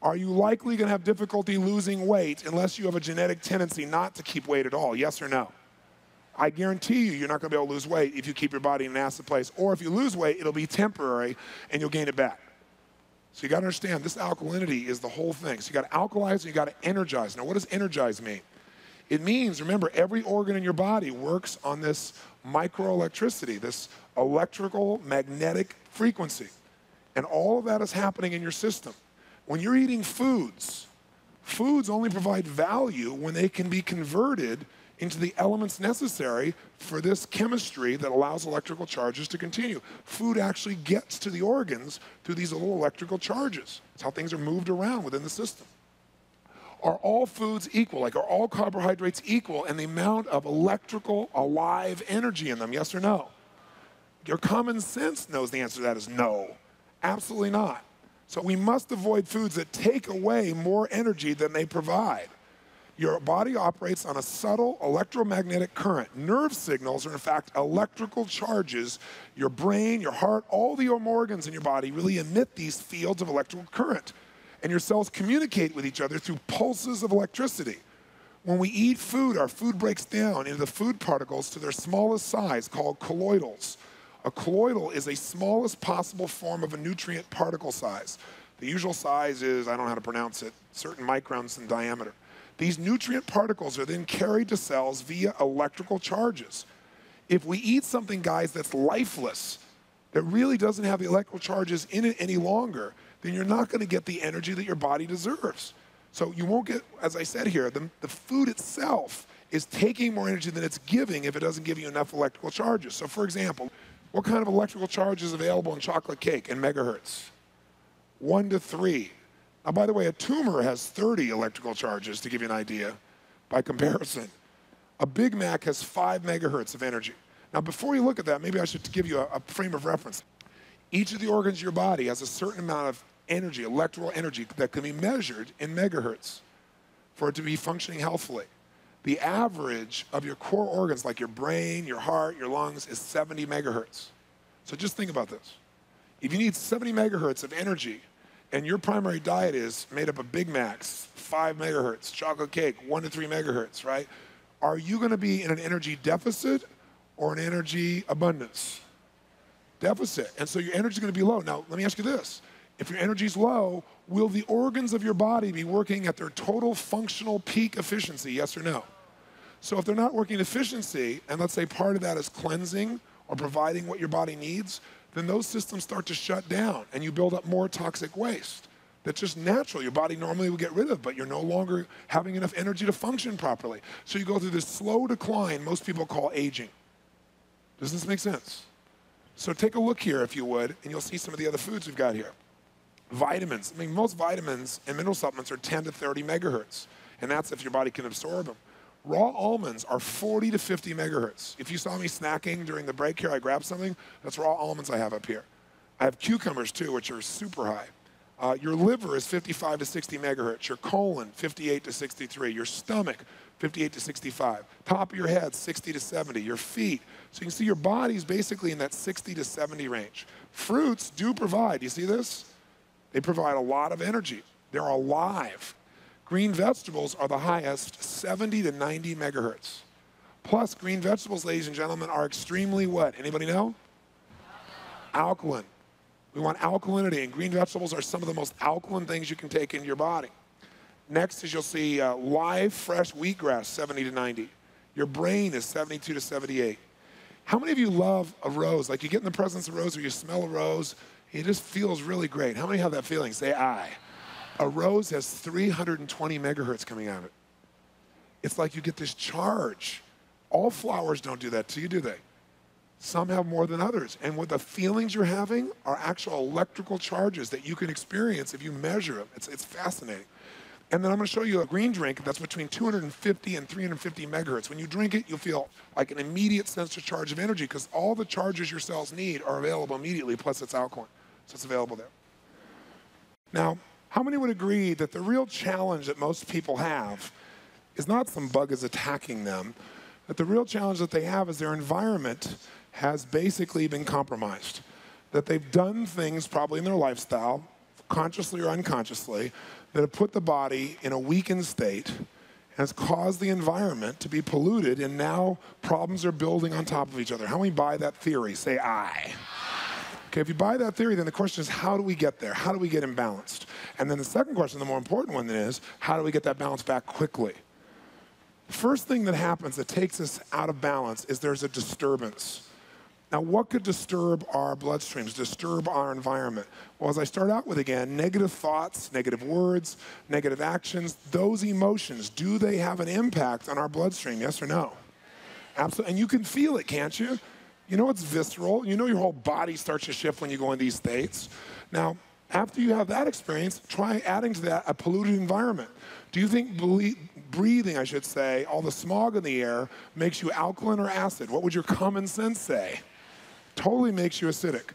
are you likely going to have difficulty losing weight unless you have a genetic tendency not to keep weight at all? Yes or no? I guarantee you're not going to be able to lose weight if you keep your body in an acid place. Or if you lose weight, it'll be temporary and you'll gain it back. So you got to understand, this alkalinity is the whole thing. So you got to alkalize and you got to energize. Now, what does energize mean? It means, remember, every organ in your body works on this microelectricity, this electrical magnetic frequency. And all of that is happening in your system. When you're eating foods, foods only provide value when they can be converted into the elements necessary for this chemistry that allows electrical charges to continue. Food actually gets to the organs through these little electrical charges. It's how things are moved around within the system. Are all foods equal? Like, are all carbohydrates equal in the amount of electrical, alive energy in them? Yes or no? Your common sense knows the answer to that is no. Absolutely not. So we must avoid foods that take away more energy than they provide. Your body operates on a subtle electromagnetic current. Nerve signals are, in fact, electrical charges. Your brain, your heart, all the organs in your body really emit these fields of electrical current. And your cells communicate with each other through pulses of electricity. When we eat food, our food breaks down into the food particles to their smallest size, called colloidals. A colloidal is a smallest possible form of a nutrient particle size. The usual size is, I don't know how to pronounce it, certain microns in diameter. These nutrient particles are then carried to cells via electrical charges. If we eat something, guys, that's lifeless, that really doesn't have the electrical charges in it any longer, then you're not going to get the energy that your body deserves. So you won't get, as I said here, the food itself is taking more energy than it's giving if it doesn't give you enough electrical charges. So for example, what kind of electrical charge is available in chocolate cake in megahertz? 1 to 3. Now, by the way, a tumor has 30 electrical charges, to give you an idea, by comparison. A Big Mac has 5 megahertz of energy. Now, before you look at that, maybe I should give you a frame of reference. Each of the organs of your body has a certain amount of energy, electrical energy, that can be measured in megahertz for it to be functioning healthfully. The average of your core organs, like your brain, your heart, your lungs, is 70 megahertz. So just think about this. If you need 70 megahertz of energy, and your primary diet is made up of Big Macs, 5 megahertz. Chocolate cake, 1 to 3 megahertz, right? Are you going to be in an energy deficit or an energy abundance? Deficit. And so your energy is going to be low. Now, let me ask you this. If your energy is low, will the organs of your body be working at their total functional peak efficiency, yes or no? So if they're not working efficiency, and let's say part of that is cleansing or providing what your body needs, then those systems start to shut down and you build up more toxic waste. That's just natural. Your body normally will get rid of, but you're no longer having enough energy to function properly. So you go through this slow decline most people call aging. Does this make sense? So take a look here, if you would, and you'll see some of the other foods we've got here. Vitamins. I mean, most vitamins and mineral supplements are 10 to 30 megahertz, and that's if your body can absorb them. Raw almonds are 40 to 50 megahertz. If you saw me snacking during the break here, I grabbed something, that's raw almonds I have up here. I have cucumbers too, which are super high. Your liver is 55 to 60 megahertz. Your colon, 58 to 63. Your stomach, 58 to 65. Top of your head, 60 to 70. Your feet. So you can see your body's basically in that 60 to 70 range. Fruits do provide, you see this? They provide a lot of energy. They're alive. Green vegetables are the highest, 70 to 90 megahertz. Plus, green vegetables, ladies and gentlemen, are extremely what? Anybody know? Alkaline. We want alkalinity, and green vegetables are some of the most alkaline things you can take into your body. Next is you'll see live, fresh wheatgrass, 70 to 90. Your brain is 72 to 78. How many of you love a rose? Like you get in the presence of a rose or you smell a rose, it just feels really great. How many have that feeling? Say aye. A rose has 320 megahertz coming out of it. It's like you get this charge. All flowers don't do that to you, do they? Some have more than others. And what the feelings you're having are actual electrical charges that you can experience if you measure them. It's fascinating. And then I'm going to show you a green drink that's between 250 and 350 megahertz. When you drink it, you'll feel like an immediate sense of charge of energy because all the charges your cells need are available immediately, plus it's alkaline. So it's available there. Now, how many would agree that the real challenge that most people have is not some bug is attacking them, but the real challenge that they have is their environment has basically been compromised. That they've done things probably in their lifestyle, consciously or unconsciously, that have put the body in a weakened state and has caused the environment to be polluted, and now problems are building on top of each other. How many buy that theory? Say aye. Okay, if you buy that theory, then the question is, how do we get there? How do we get imbalanced? And then the second question, the more important one, is, how do we get that balance back quickly? The first thing that happens that takes us out of balance is there's a disturbance. Now, what could disturb our bloodstreams, disturb our environment? Well, as I start out with again, negative thoughts, negative words, negative actions, those emotions, do they have an impact on our bloodstream, yes or no? Absolutely, and you can feel it, can't you? You know it's visceral. You know your whole body starts to shift when you go in these states. Now, after you have that experience, try adding to that a polluted environment. Do you think breathing, I should say, all the smog in the air makes you alkaline or acid? What would your common sense say? Totally makes you acidic,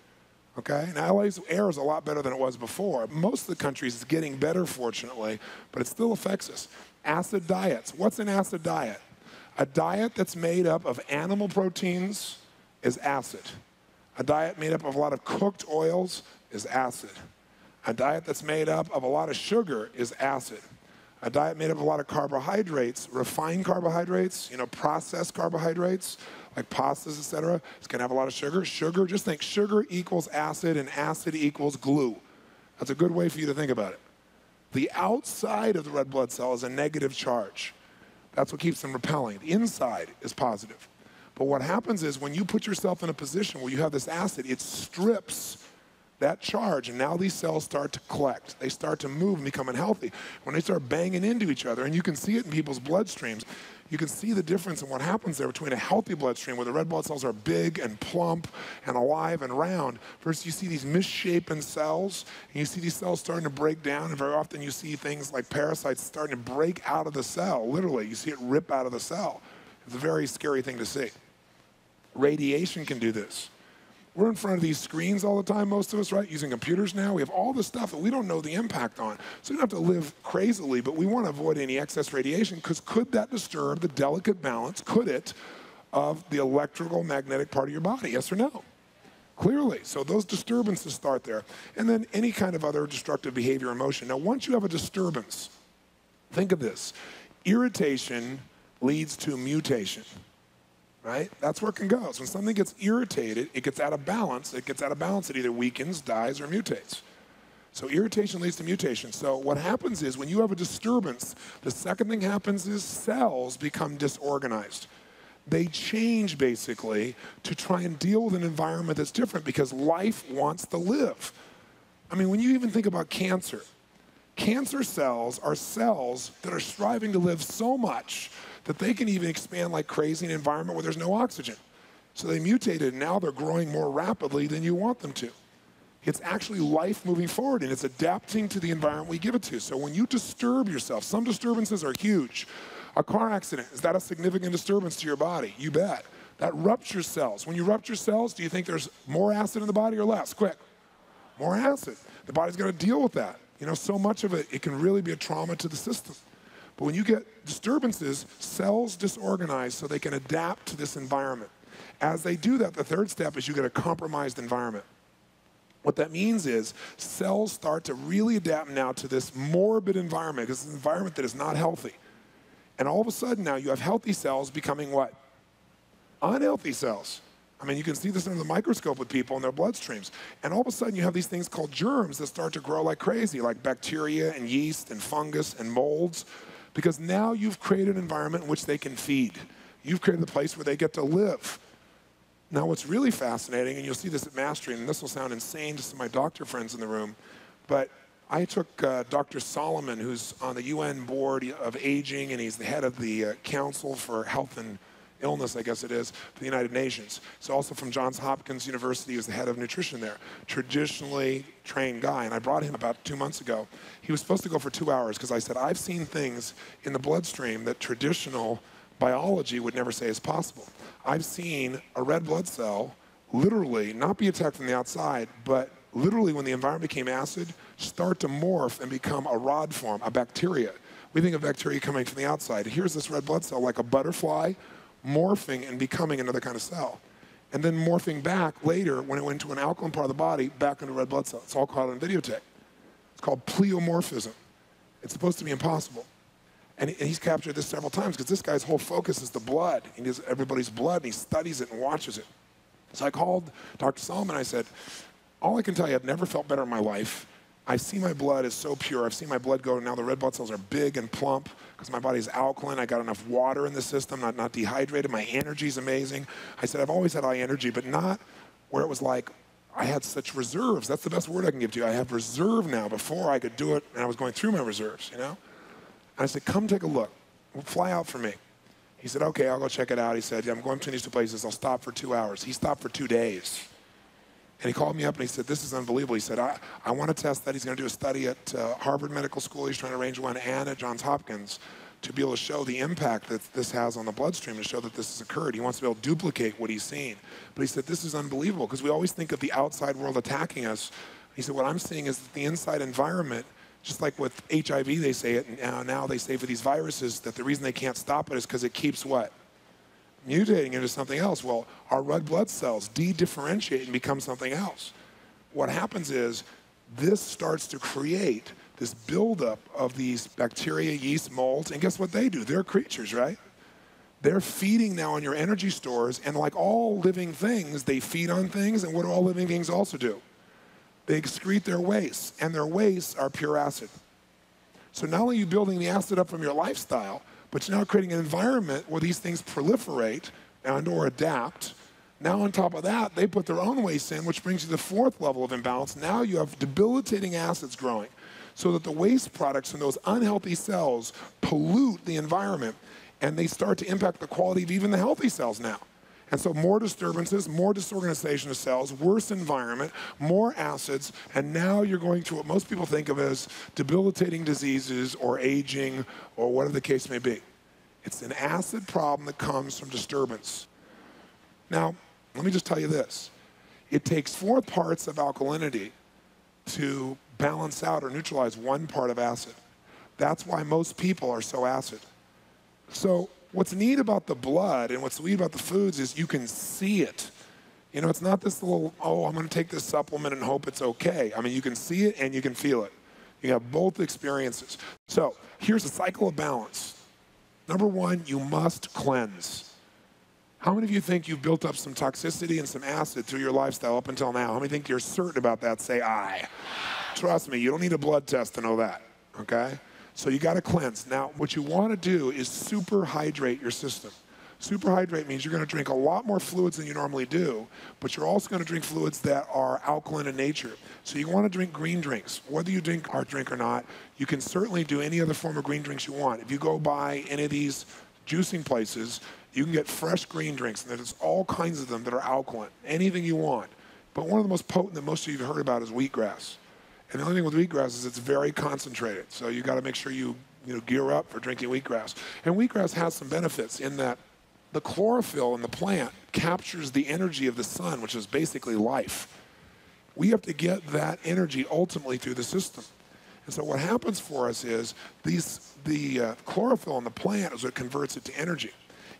okay? Now, LA's air is a lot better than it was before. Most of the countries is getting better, fortunately, but it still affects us. Acid diets. What's an acid diet? A diet that's made up of animal proteins is acid. A diet made up of a lot of cooked oils is acid. A diet that's made up of a lot of sugar is acid. A diet made up of a lot of carbohydrates, refined carbohydrates, processed carbohydrates, like pastas, etc. It's going to have a lot of sugar. Sugar, just think sugar equals acid and acid equals glue. That's a good way for you to think about it. The outside of the red blood cell is a negative charge. That's what keeps them repelling. The inside is positive. But what happens is when you put yourself in a position where you have this acid, it strips that charge, and now these cells start to collect. They start to move and become unhealthy. When they start banging into each other, and you can see it in people's bloodstreams, you can see the difference in what happens there between a healthy bloodstream where the red blood cells are big and plump and alive and round, versus you see these misshapen cells, and you see these cells starting to break down, and very often you see things like parasites starting to break out of the cell. Literally, you see it rip out of the cell. It's a very scary thing to see. Radiation can do this. We're in front of these screens all the time, most of us, right? Using computers now. We have all this stuff that we don't know the impact on. So we don't have to live crazily, but we want to avoid any excess radiation, because could that disturb the delicate balance, could it, of the electrical magnetic part of your body? Yes or no? Clearly. So those disturbances start there. And then any kind of other destructive behavior or emotion. Now, once you have a disturbance, Think of this. Irritation leads to mutation, right? That's where it can go. So when something gets irritated, it gets out of balance. It gets out of balance, it either weakens, dies, or mutates. So irritation leads to mutation. So what happens is when you have a disturbance, the second thing happens is cells become disorganized. They change basically to try and deal with an environment that's different because life wants to live. I mean, when you even think about cancer cells are cells that are striving to live so much that they can even expand like crazy in an environment where there's no oxygen. So they mutated and now they're growing more rapidly than you want them to. It's actually life moving forward and it's adapting to the environment we give it to. So when you disturb yourself, some disturbances are huge. A car accident, is that a significant disturbance to your body? You bet. That ruptures cells. When you rupture cells, do you think there's more acid in the body or less? Quick. More acid. The body's got to deal with that. You know, so much of it can really be a trauma to the system. But when you get disturbances, cells disorganize so they can adapt to this environment. As they do that, the third step is you get a compromised environment. What that means is cells start to really adapt now to this morbid environment, because it's an environment that is not healthy. And all of a sudden now you have healthy cells becoming what? Unhealthy cells. I mean, you can see this under the microscope with people in their bloodstreams. And all of a sudden you have these things called germs that start to grow like crazy, like bacteria and yeast and fungus and molds, because now you've created an environment in which they can feed. You've created a place where they get to live. Now what's really fascinating, and you'll see this at Mastery, and this will sound insane to some of my doctor friends in the room, but I took Dr. Solomon, who's on the UN board of aging, and he's the head of the Council for Health and Illness, I guess it is, for the United Nations. He's also from Johns Hopkins University. He was the head of nutrition there. Traditionally trained guy, and I brought him about 2 months ago. He was supposed to go for 2 hours because I said, I've seen things in the bloodstream that traditional biology would never say is possible. I've seen a red blood cell literally not be attacked from the outside, but literally when the environment became acid, start to morph and become a rod form, a bacteria. We think of bacteria coming from the outside. Here's this red blood cell like a butterfly, morphing and becoming another kind of cell. And then morphing back later when it went to an alkaline part of the body, back into red blood cell. It's all called on videotape. It's called pleomorphism. It's supposed to be impossible. And he's captured this several times because this guy's whole focus is the blood. He does everybody's blood and he studies it and watches it. So I called Dr. Solomon. I said, all I can tell you, I've never felt better in my life. I see my blood is so pure. I've seen my blood go, now the red blood cells are big and plump because my body's alkaline. I got enough water in the system, not dehydrated. My energy's amazing. I said, I've always had high energy, but not where it was like I had such reserves. That's the best word I can give to you. I have reserve now. Before I could do it, and I was going through my reserves, you know? And I said, come take a look. Fly out for me. He said, okay, I'll go check it out. He said, yeah, I'm going between these two places. I'll stop for 2 hours. He stopped for 2 days. And he called me up and he said, this is unbelievable. He said, I want to test that. He's going to do a study at Harvard Medical School. He's trying to arrange one, and at Johns Hopkins, to be able to show the impact that this has on the bloodstream, to show that this has occurred. He wants to be able to duplicate what he's seen. But he said, this is unbelievable, because we always think of the outside world attacking us. He said, what I'm seeing is that the inside environment, just like with HIV they say it, and now they say for these viruses that the reason they can't stop it is because it keeps what? Mutating into something else. Well, our red blood cells de-differentiate and become something else. What happens is this starts to create this buildup of these bacteria, yeast, molds, and guess what they do? They're creatures, right? They're feeding now on your energy stores, and like all living things, they feed on things, and what do all living things also do? They excrete their wastes, and their wastes are pure acid. So not only are you building the acid up from your lifestyle, but you're now creating an environment where these things proliferate and or adapt. Now on top of that, they put their own waste in, which brings you to the fourth level of imbalance. Now you have debilitating acids growing, so that the waste products from those unhealthy cells pollute the environment, and they start to impact the quality of even the healthy cells now. And so more disturbances, more disorganization of cells, worse environment, more acids, and now you're going to what most people think of as debilitating diseases or aging or whatever the case may be. It's an acid problem that comes from disturbance. Now, let me just tell you this. It takes 4 parts of alkalinity to balance out or neutralize 1 part of acid. That's why most people are so acid. So what's neat about the blood and what's neat about the foods is you can see it. You know, it's not this little, oh, I'm going to take this supplement and hope it's okay. I mean, you can see it and you can feel it. You have both experiences. So here's a cycle of balance. Number one, you must cleanse. How many of you think you've built up some toxicity and some acid through your lifestyle up until now? How many think you're certain about that? Say aye. Trust me, you don't need a blood test to know that, okay? So you got to cleanse. Now, what you want to do is super hydrate your system. Super hydrate means you're going to drink a lot more fluids than you normally do, but you're also going to drink fluids that are alkaline in nature. So you want to drink green drinks. Whether you drink hard drink or not, you can certainly do any other form of green drinks you want. If you go by any of these juicing places, you can get fresh green drinks, and there's all kinds of them that are alkaline, anything you want. But one of the most potent that most of you have heard about is wheatgrass. And the only thing with wheatgrass is it's very concentrated. So you got to make sure you gear up for drinking wheatgrass. And wheatgrass has some benefits in that the chlorophyll in the plant captures the energy of the sun, which is basically life. We have to get that energy ultimately through the system. And so what happens for us is the chlorophyll in the plant is what converts it to energy.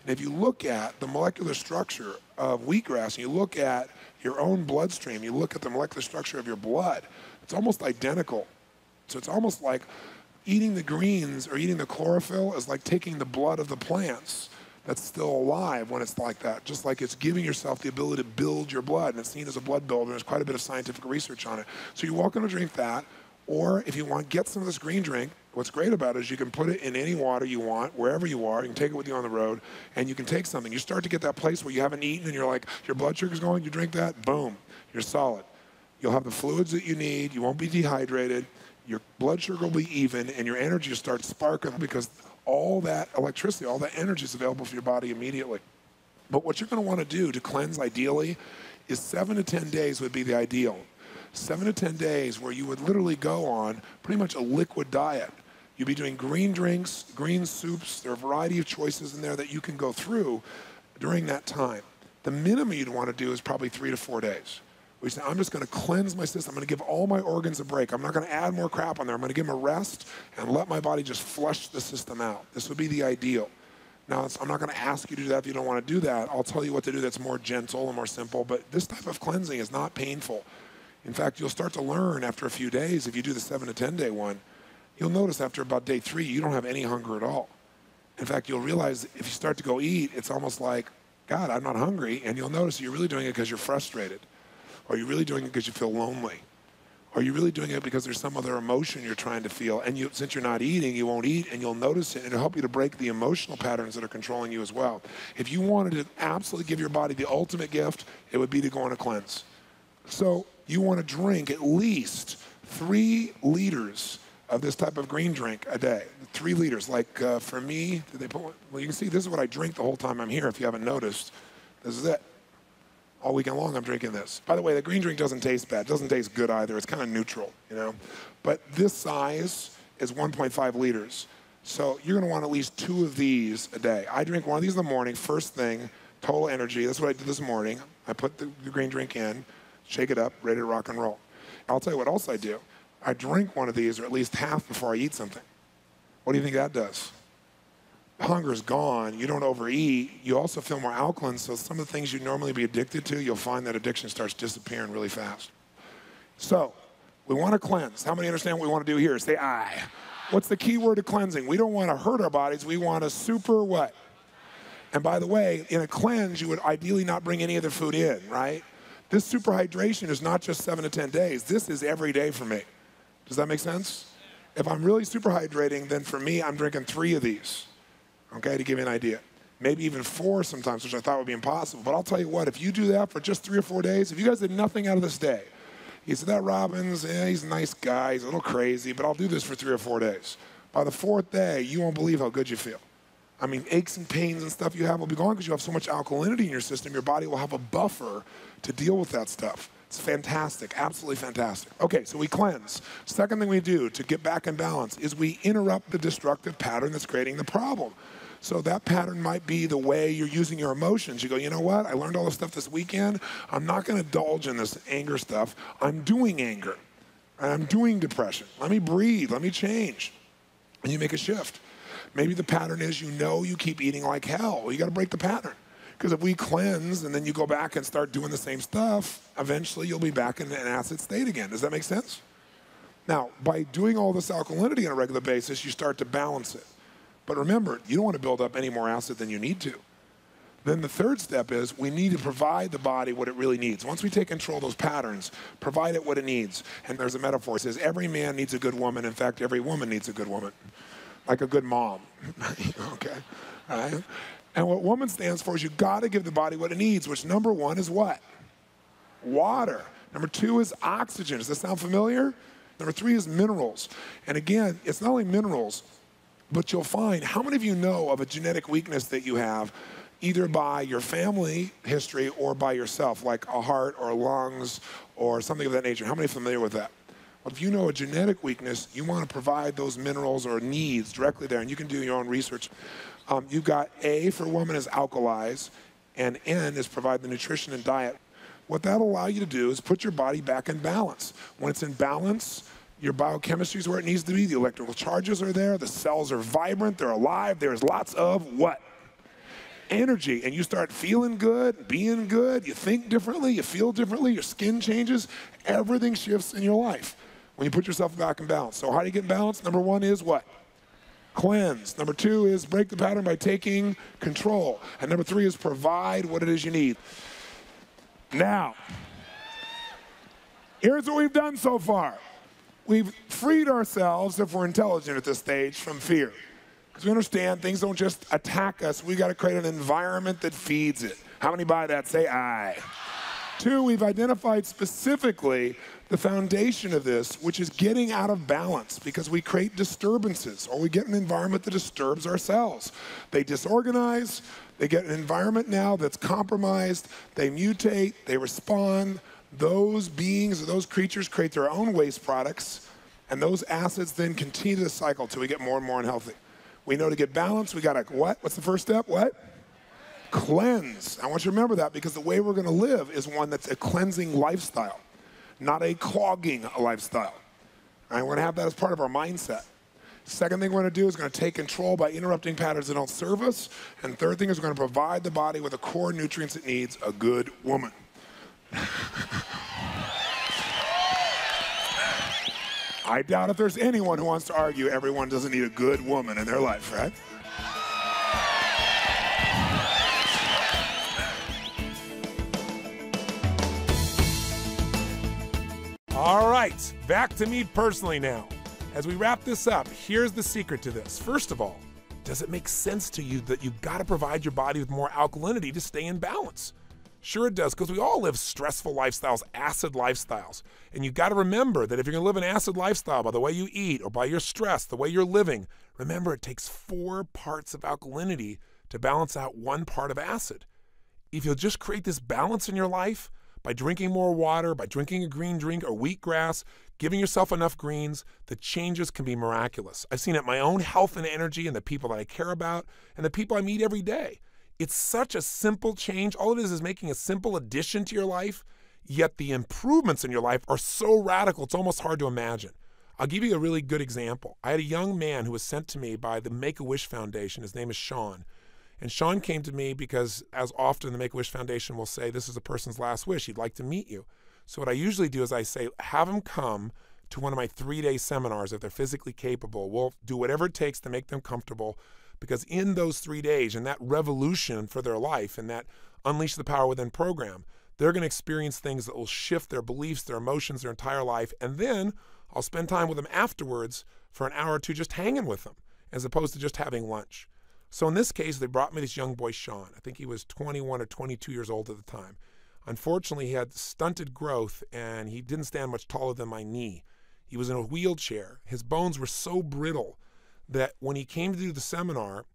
And if you look at the molecular structure of wheatgrass, and you look at your own bloodstream, you look at the molecular structure of your blood, it's almost identical. So it's almost like eating the greens or eating the chlorophyll is like taking the blood of the plants that's still alive when it's like that, just like it's giving yourself the ability to build your blood, and it's seen as a blood builder. There's quite a bit of scientific research on it. So you're welcome to drink that, or if you want, get some of this green drink. What's great about it is you can put it in any water you want, wherever you are. You can take it with you on the road, and you can take something. You start to get that place where you haven't eaten, and you're like, your blood sugar's going, you drink that, boom, you're solid. You'll have the fluids that you need, you won't be dehydrated, your blood sugar will be even, and your energy will start sparking because all that electricity, all that energy is available for your body immediately. But what you're going to want to do to cleanse ideally is 7 to 10 days would be the ideal. 7 to 10 days where you would literally go on pretty much a liquid diet. You'd be doing green drinks, green soups. There are a variety of choices in there that you can go through during that time. The minimum you'd want to do is probably 3 to 4 days. We say, I'm just going to cleanse my system. I'm going to give all my organs a break. I'm not going to add more crap on there. I'm going to give them a rest and let my body just flush the system out. This would be the ideal. Now, I'm not going to ask you to do that if you don't want to do that. I'll tell you what to do that's more gentle and more simple. But this type of cleansing is not painful. In fact, you'll start to learn after a few days, if you do the 7 to 10 day one, you'll notice after about day 3, you don't have any hunger at all. In fact, you'll realize if you start to go eat, it's almost like, God, I'm not hungry. And you'll notice you're really doing it because you're frustrated. Or you're really doing it because you feel lonely. Or you're really doing it because there's some other emotion you're trying to feel. And since you're not eating, you won't eat, and you'll notice it, and it'll help you to break the emotional patterns that are controlling you as well. If you wanted to absolutely give your body the ultimate gift, it would be to go on a cleanse. So you want to drink at least 3 liters of this type of green drink a day. 3 liters. Like for me, well, you can see this is what I drink the whole time I'm here if you haven't noticed. This is it. All weekend long, I'm drinking this. By the way, the green drink doesn't taste bad. It doesn't taste good either. It's kind of neutral, But this size is 1.5 liters. So you're going to want at least 2 of these a day. I drink one of these in the morning, first thing, total energy. That's what I did this morning. I put the green drink in, shake it up, ready to rock and roll. I'll tell you what else I do. I drink one of these, or at least half, before I eat something. What do you think that does? Hunger's gone, you don't overeat, you also feel more alkaline, so some of the things you'd normally be addicted to, you'll find that addiction starts disappearing really fast. So, we want to cleanse. How many understand what we want to do here? Say aye. What's the key word to cleansing? We don't want to hurt our bodies, we want to super what? And by the way, in a cleanse, you would ideally not bring any other food in, right? This super hydration is not just 7 to 10 days, this is every day for me. Does that make sense? If I'm really super hydrating, then for me, I'm drinking 3 of these. Okay, to give you an idea. Maybe even 4 sometimes, which I thought would be impossible. But I'll tell you what, if you do that for just 3 or 4 days, if you guys did nothing out of this day, you said, that Robbins, he's a nice guy, he's a little crazy, but I'll do this for 3 or 4 days. By the 4th day, you won't believe how good you feel. I mean, aches and pains and stuff you have will be gone because you have so much alkalinity in your system, your body will have a buffer to deal with that stuff. It's fantastic, absolutely fantastic. Okay, so we cleanse. Second thing we do to get back in balance is we interrupt the destructive pattern that's creating the problem. So that pattern might be the way you're using your emotions. You go, you know what? I learned all this stuff this weekend. I'm not going to indulge in this anger stuff. I'm doing anger. And I'm doing depression. Let me breathe. Let me change. And you make a shift. Maybe the pattern is you keep eating like hell. Well, you got to break the pattern. Because if we cleanse and then you go back and start doing the same stuff, eventually you'll be back in an acid state again. Does that make sense? Now, by doing all this alkalinity on a regular basis, you start to balance it. But remember, you don't want to build up any more acid than you need to. Then the third step is we need to provide the body what it really needs. Once we take control of those patterns, provide it what it needs. And there's a metaphor. It says every man needs a good woman. In fact, every woman needs a good woman, like a good mom. Okay, all right? And what woman stands for is you've got to give the body what it needs, which number one is what? Water. Number two is oxygen. Does that sound familiar? Number three is minerals. And again, it's not only minerals, but you'll find, how many of you know of a genetic weakness that you have either by your family history or by yourself, like a heart or lungs or something of that nature? How many are familiar with that? Well, if you know a genetic weakness, you want to provide those minerals or needs directly there, and you can do your own research. You've got A for woman is alkalize, and N is provide the nutrition and diet. What that'll allow you to do is put your body back in balance. When it's in balance, your biochemistry is where it needs to be. The electrical charges are there. The cells are vibrant. They're alive. There's lots of what? Energy. And you start feeling good, being good. You think differently. You feel differently. Your skin changes. Everything shifts in your life when you put yourself back in balance. So how do you get in balance? Number one is what? Cleanse. Number two is break the pattern by taking control. And number three is provide what it is you need. Now, here's what we've done so far. We've freed ourselves, if we're intelligent at this stage, from fear. Because we understand things don't just attack us. We got to create an environment that feeds it. How many buy that? Say aye. Two, we've identified specifically the foundation of this, which is getting out of balance, because we create disturbances, or we get an environment that disturbs our cells. They disorganize. They get an environment now that's compromised. They mutate. They respond. Those beings or those creatures create their own waste products, and those acids then continue to cycle till we get more and more unhealthy. We know to get balanced, we got to what? What's the first step? What? Cleanse. I want you to remember that, because the way we're going to live is one that's a cleansing lifestyle, not a clogging lifestyle. All right, we're going to have that as part of our mindset. Second thing we're going to do is going to take control by interrupting patterns that don't serve us. And third thing is we're going to provide the body with the core nutrients it needs, a good woman. I doubt if there's anyone who wants to argue everyone doesn't need a good woman in their life, right? All right, back to me personally now. As we wrap this up, here's the secret to this. First of all, does it make sense to you that you've got to provide your body with more alkalinity to stay in balance? Sure it does, because we all live stressful lifestyles, acid lifestyles. And you've got to remember that if you're going to live an acid lifestyle by the way you eat or by your stress, the way you're living, remember it takes 4 parts of alkalinity to balance out 1 part of acid. If you'll just create this balance in your life by drinking more water, by drinking a green drink or wheatgrass, giving yourself enough greens, the changes can be miraculous. I've seen it in my own health and energy and the people that I care about and the people I meet every day. It's such a simple change. All it is making a simple addition to your life, yet the improvements in your life are so radical, it's almost hard to imagine. I'll give you a really good example. I had a young man who was sent to me by the Make-A-Wish Foundation. His name is Sean. And Sean came to me because, as often the Make-A-Wish Foundation will say, this is a person's last wish. He'd like to meet you. So what I usually do is I say, have him come to one of my 3-day seminars if they're physically capable. We'll do whatever it takes to make them comfortable. Because in those 3 days and that revolution for their life and that Unleash the Power Within program, they're going to experience things that will shift their beliefs, their emotions, their entire life. And then I'll spend time with them afterwards for an hour or two just hanging with them as opposed to just having lunch. So in this case, they brought me this young boy, Sean. I think he was 21 or 22 years old at the time. Unfortunately, he had stunted growth and he didn't stand much taller than my knee. He was in a wheelchair. His bones were so brittle that when he came to do the seminar,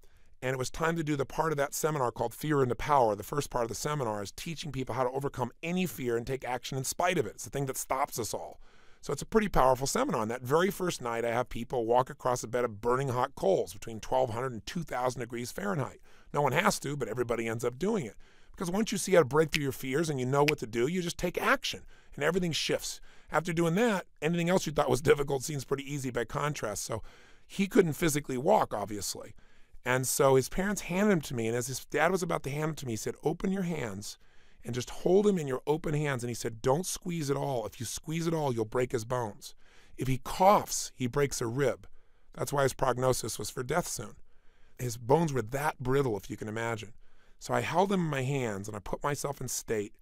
and it was time to do the part of that seminar called Fear into Power, the first part of the seminar is teaching people how to overcome any fear and take action in spite of it. It's the thing that stops us all. So it's a pretty powerful seminar. On that very first night, I have people walk across a bed of burning hot coals between 1,200 and 2,000 degrees Fahrenheit. No one has to, but everybody ends up doing it. Because once you see how to break through your fears and you know what to do, you just take action, and everything shifts. After doing that, anything else you thought was difficult seems pretty easy by contrast. So he couldn't physically walk, obviously. And so his parents handed him to me, and as his dad was about to hand him to me, he said, open your hands and just hold him in your open hands. And he said, don't squeeze at all. If you squeeze at all, you'll break his bones. If he coughs, he breaks a rib. That's why his prognosis was for death soon. His bones were that brittle, if you can imagine. So I held him in my hands, and I put myself in state,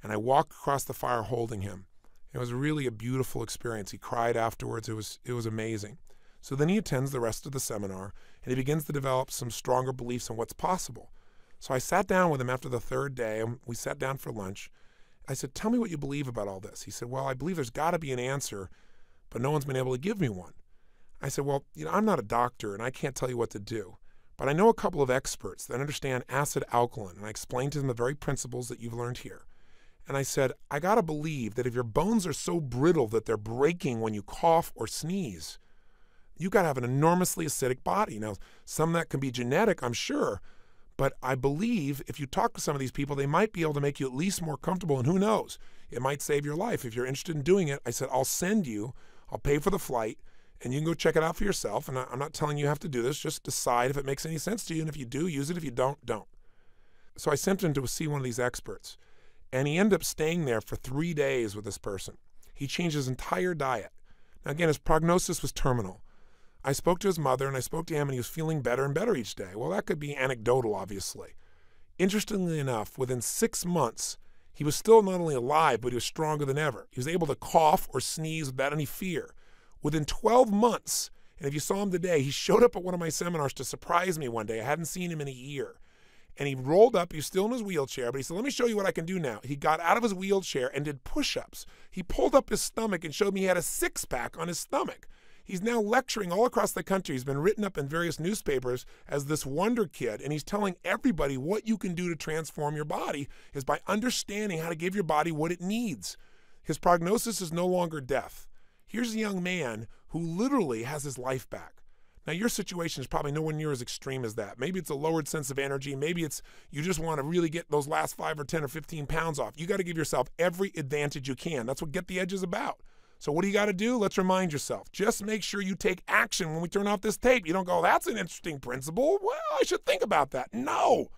and I walked across the fire holding him. It was really a beautiful experience. He cried afterwards. It was amazing. So then he attends the rest of the seminar, and he begins to develop some stronger beliefs on what's possible. So I sat down with him after the third day, and we sat down for lunch. I said, tell me what you believe about all this. He said, well, I believe there's got to be an answer, but no one's been able to give me one. I said, well, I'm not a doctor, and I can't tell you what to do. But I know a couple of experts that understand acid-alkaline, and I explained to them the very principles that you've learned here. And I said, I got to believe that if your bones are so brittle that they're breaking when you cough or sneeze, you got to have an enormously acidic body. Now, some of that can be genetic, I'm sure, but I believe if you talk to some of these people, they might be able to make you at least more comfortable, and who knows, it might save your life. If you're interested in doing it, I said, I'll pay for the flight, and you can go check it out for yourself. And I'm not telling you have to do this, just decide if it makes any sense to you, and if you do, use it. If you don't, don't. So I sent him to see one of these experts, and he ended up staying there for 3 days with this person. He changed his entire diet. Now, again, his prognosis was terminal. I spoke to his mother, and I spoke to him, and he was feeling better and better each day. Well, that could be anecdotal, obviously. Interestingly enough, within 6 months, he was still not only alive, but he was stronger than ever. He was able to cough or sneeze without any fear. Within 12 months, and if you saw him today, he showed up at one of my seminars to surprise me one day. I hadn't seen him in a year. And he rolled up, he was still in his wheelchair, but he said, let me show you what I can do now. He got out of his wheelchair and did push-ups. He pulled up his stomach and showed me he had a six-pack on his stomach. He's now lecturing all across the country. He's been written up in various newspapers as this wonder kid, and he's telling everybody what you can do to transform your body is by understanding how to give your body what it needs. His prognosis is no longer death. Here's a young man who literally has his life back. Now, your situation is probably nowhere near as extreme as that. Maybe it's a lowered sense of energy. Maybe it's you just want to really get those last 5 or 10 or 15 pounds off. You got to give yourself every advantage you can. That's what Get the Edge is about. So what do you got to do? Let's remind yourself. Just make sure you take action when we turn off this tape. You don't go, that's an interesting principle. Well, I should think about that. No.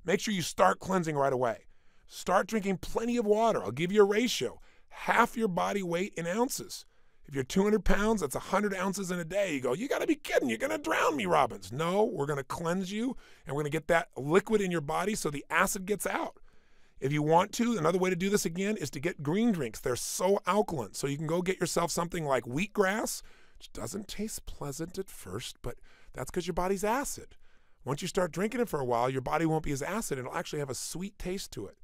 Make sure you start cleansing right away. Start drinking plenty of water. I'll give you a ratio. Half your body weight in ounces. If you're 200 pounds, that's 100 ounces in a day. You go, you got to be kidding. You're going to drown me, Robbins. No, we're going to cleanse you, and we're going to get that liquid in your body so the acid gets out. If you want to, another way to do this again is to get green drinks. They're so alkaline. So you can go get yourself something like wheatgrass, which doesn't taste pleasant at first, but that's because your body's acid. Once you start drinking it for a while, your body won't be as acid. It'll actually have a sweet taste to it.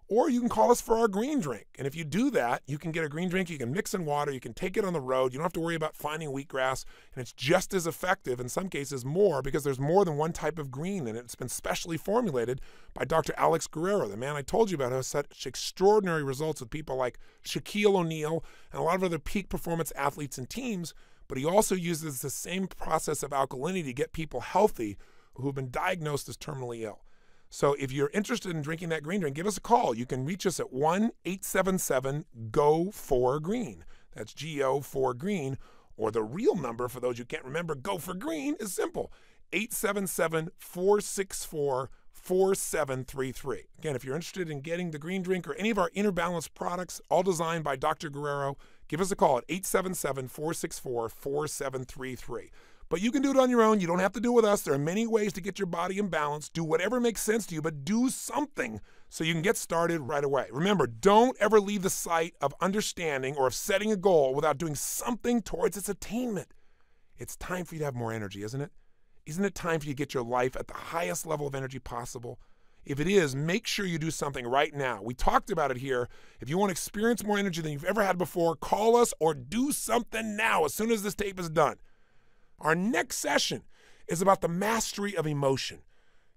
Or you can call us for our green drink. And if you do that, you can get a green drink. You can mix in water. You can take it on the road. You don't have to worry about finding wheatgrass. And it's just as effective, in some cases more, because there's more than one type of green in it. It's been specially formulated by Dr. Alex Guerrero, the man I told you about who has such extraordinary results with people like Shaquille O'Neal and a lot of other peak performance athletes and teams. But he also uses the same process of alkalinity to get people healthy who have been diagnosed as terminally ill. So if you're interested in drinking that green drink, give us a call. You can reach us at 1-877-GO-4-GREEN. That's GO4-GREEN. Or the real number, for those who can't remember, Go for Green, is simple. 877-464-4733. Again, if you're interested in getting the green drink or any of our Inner Balance products, all designed by Dr. Guerrero, give us a call at 877-464-4733. But you can do it on your own. You don't have to do it with us. There are many ways to get your body in balance. Do whatever makes sense to you, but do something so you can get started right away. Remember, don't ever leave the sight of understanding or of setting a goal without doing something towards its attainment. It's time for you to have more energy, isn't it? Isn't it time for you to get your life at the highest level of energy possible? If it is, make sure you do something right now. We talked about it here. If you want to experience more energy than you've ever had before, call us or do something now as soon as this tape is done. Our next session is about the mastery of emotion.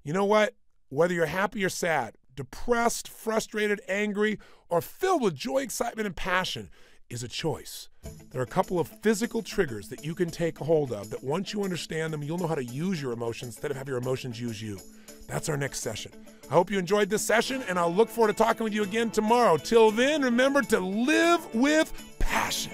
You know what? Whether you're happy or sad, depressed, frustrated, angry, or filled with joy, excitement, and passion is a choice. There are a couple of physical triggers that you can take hold of that once you understand them, you'll know how to use your emotions instead of have your emotions use you. That's our next session. I hope you enjoyed this session, and I'll look forward to talking with you again tomorrow. Till then, remember to live with passion.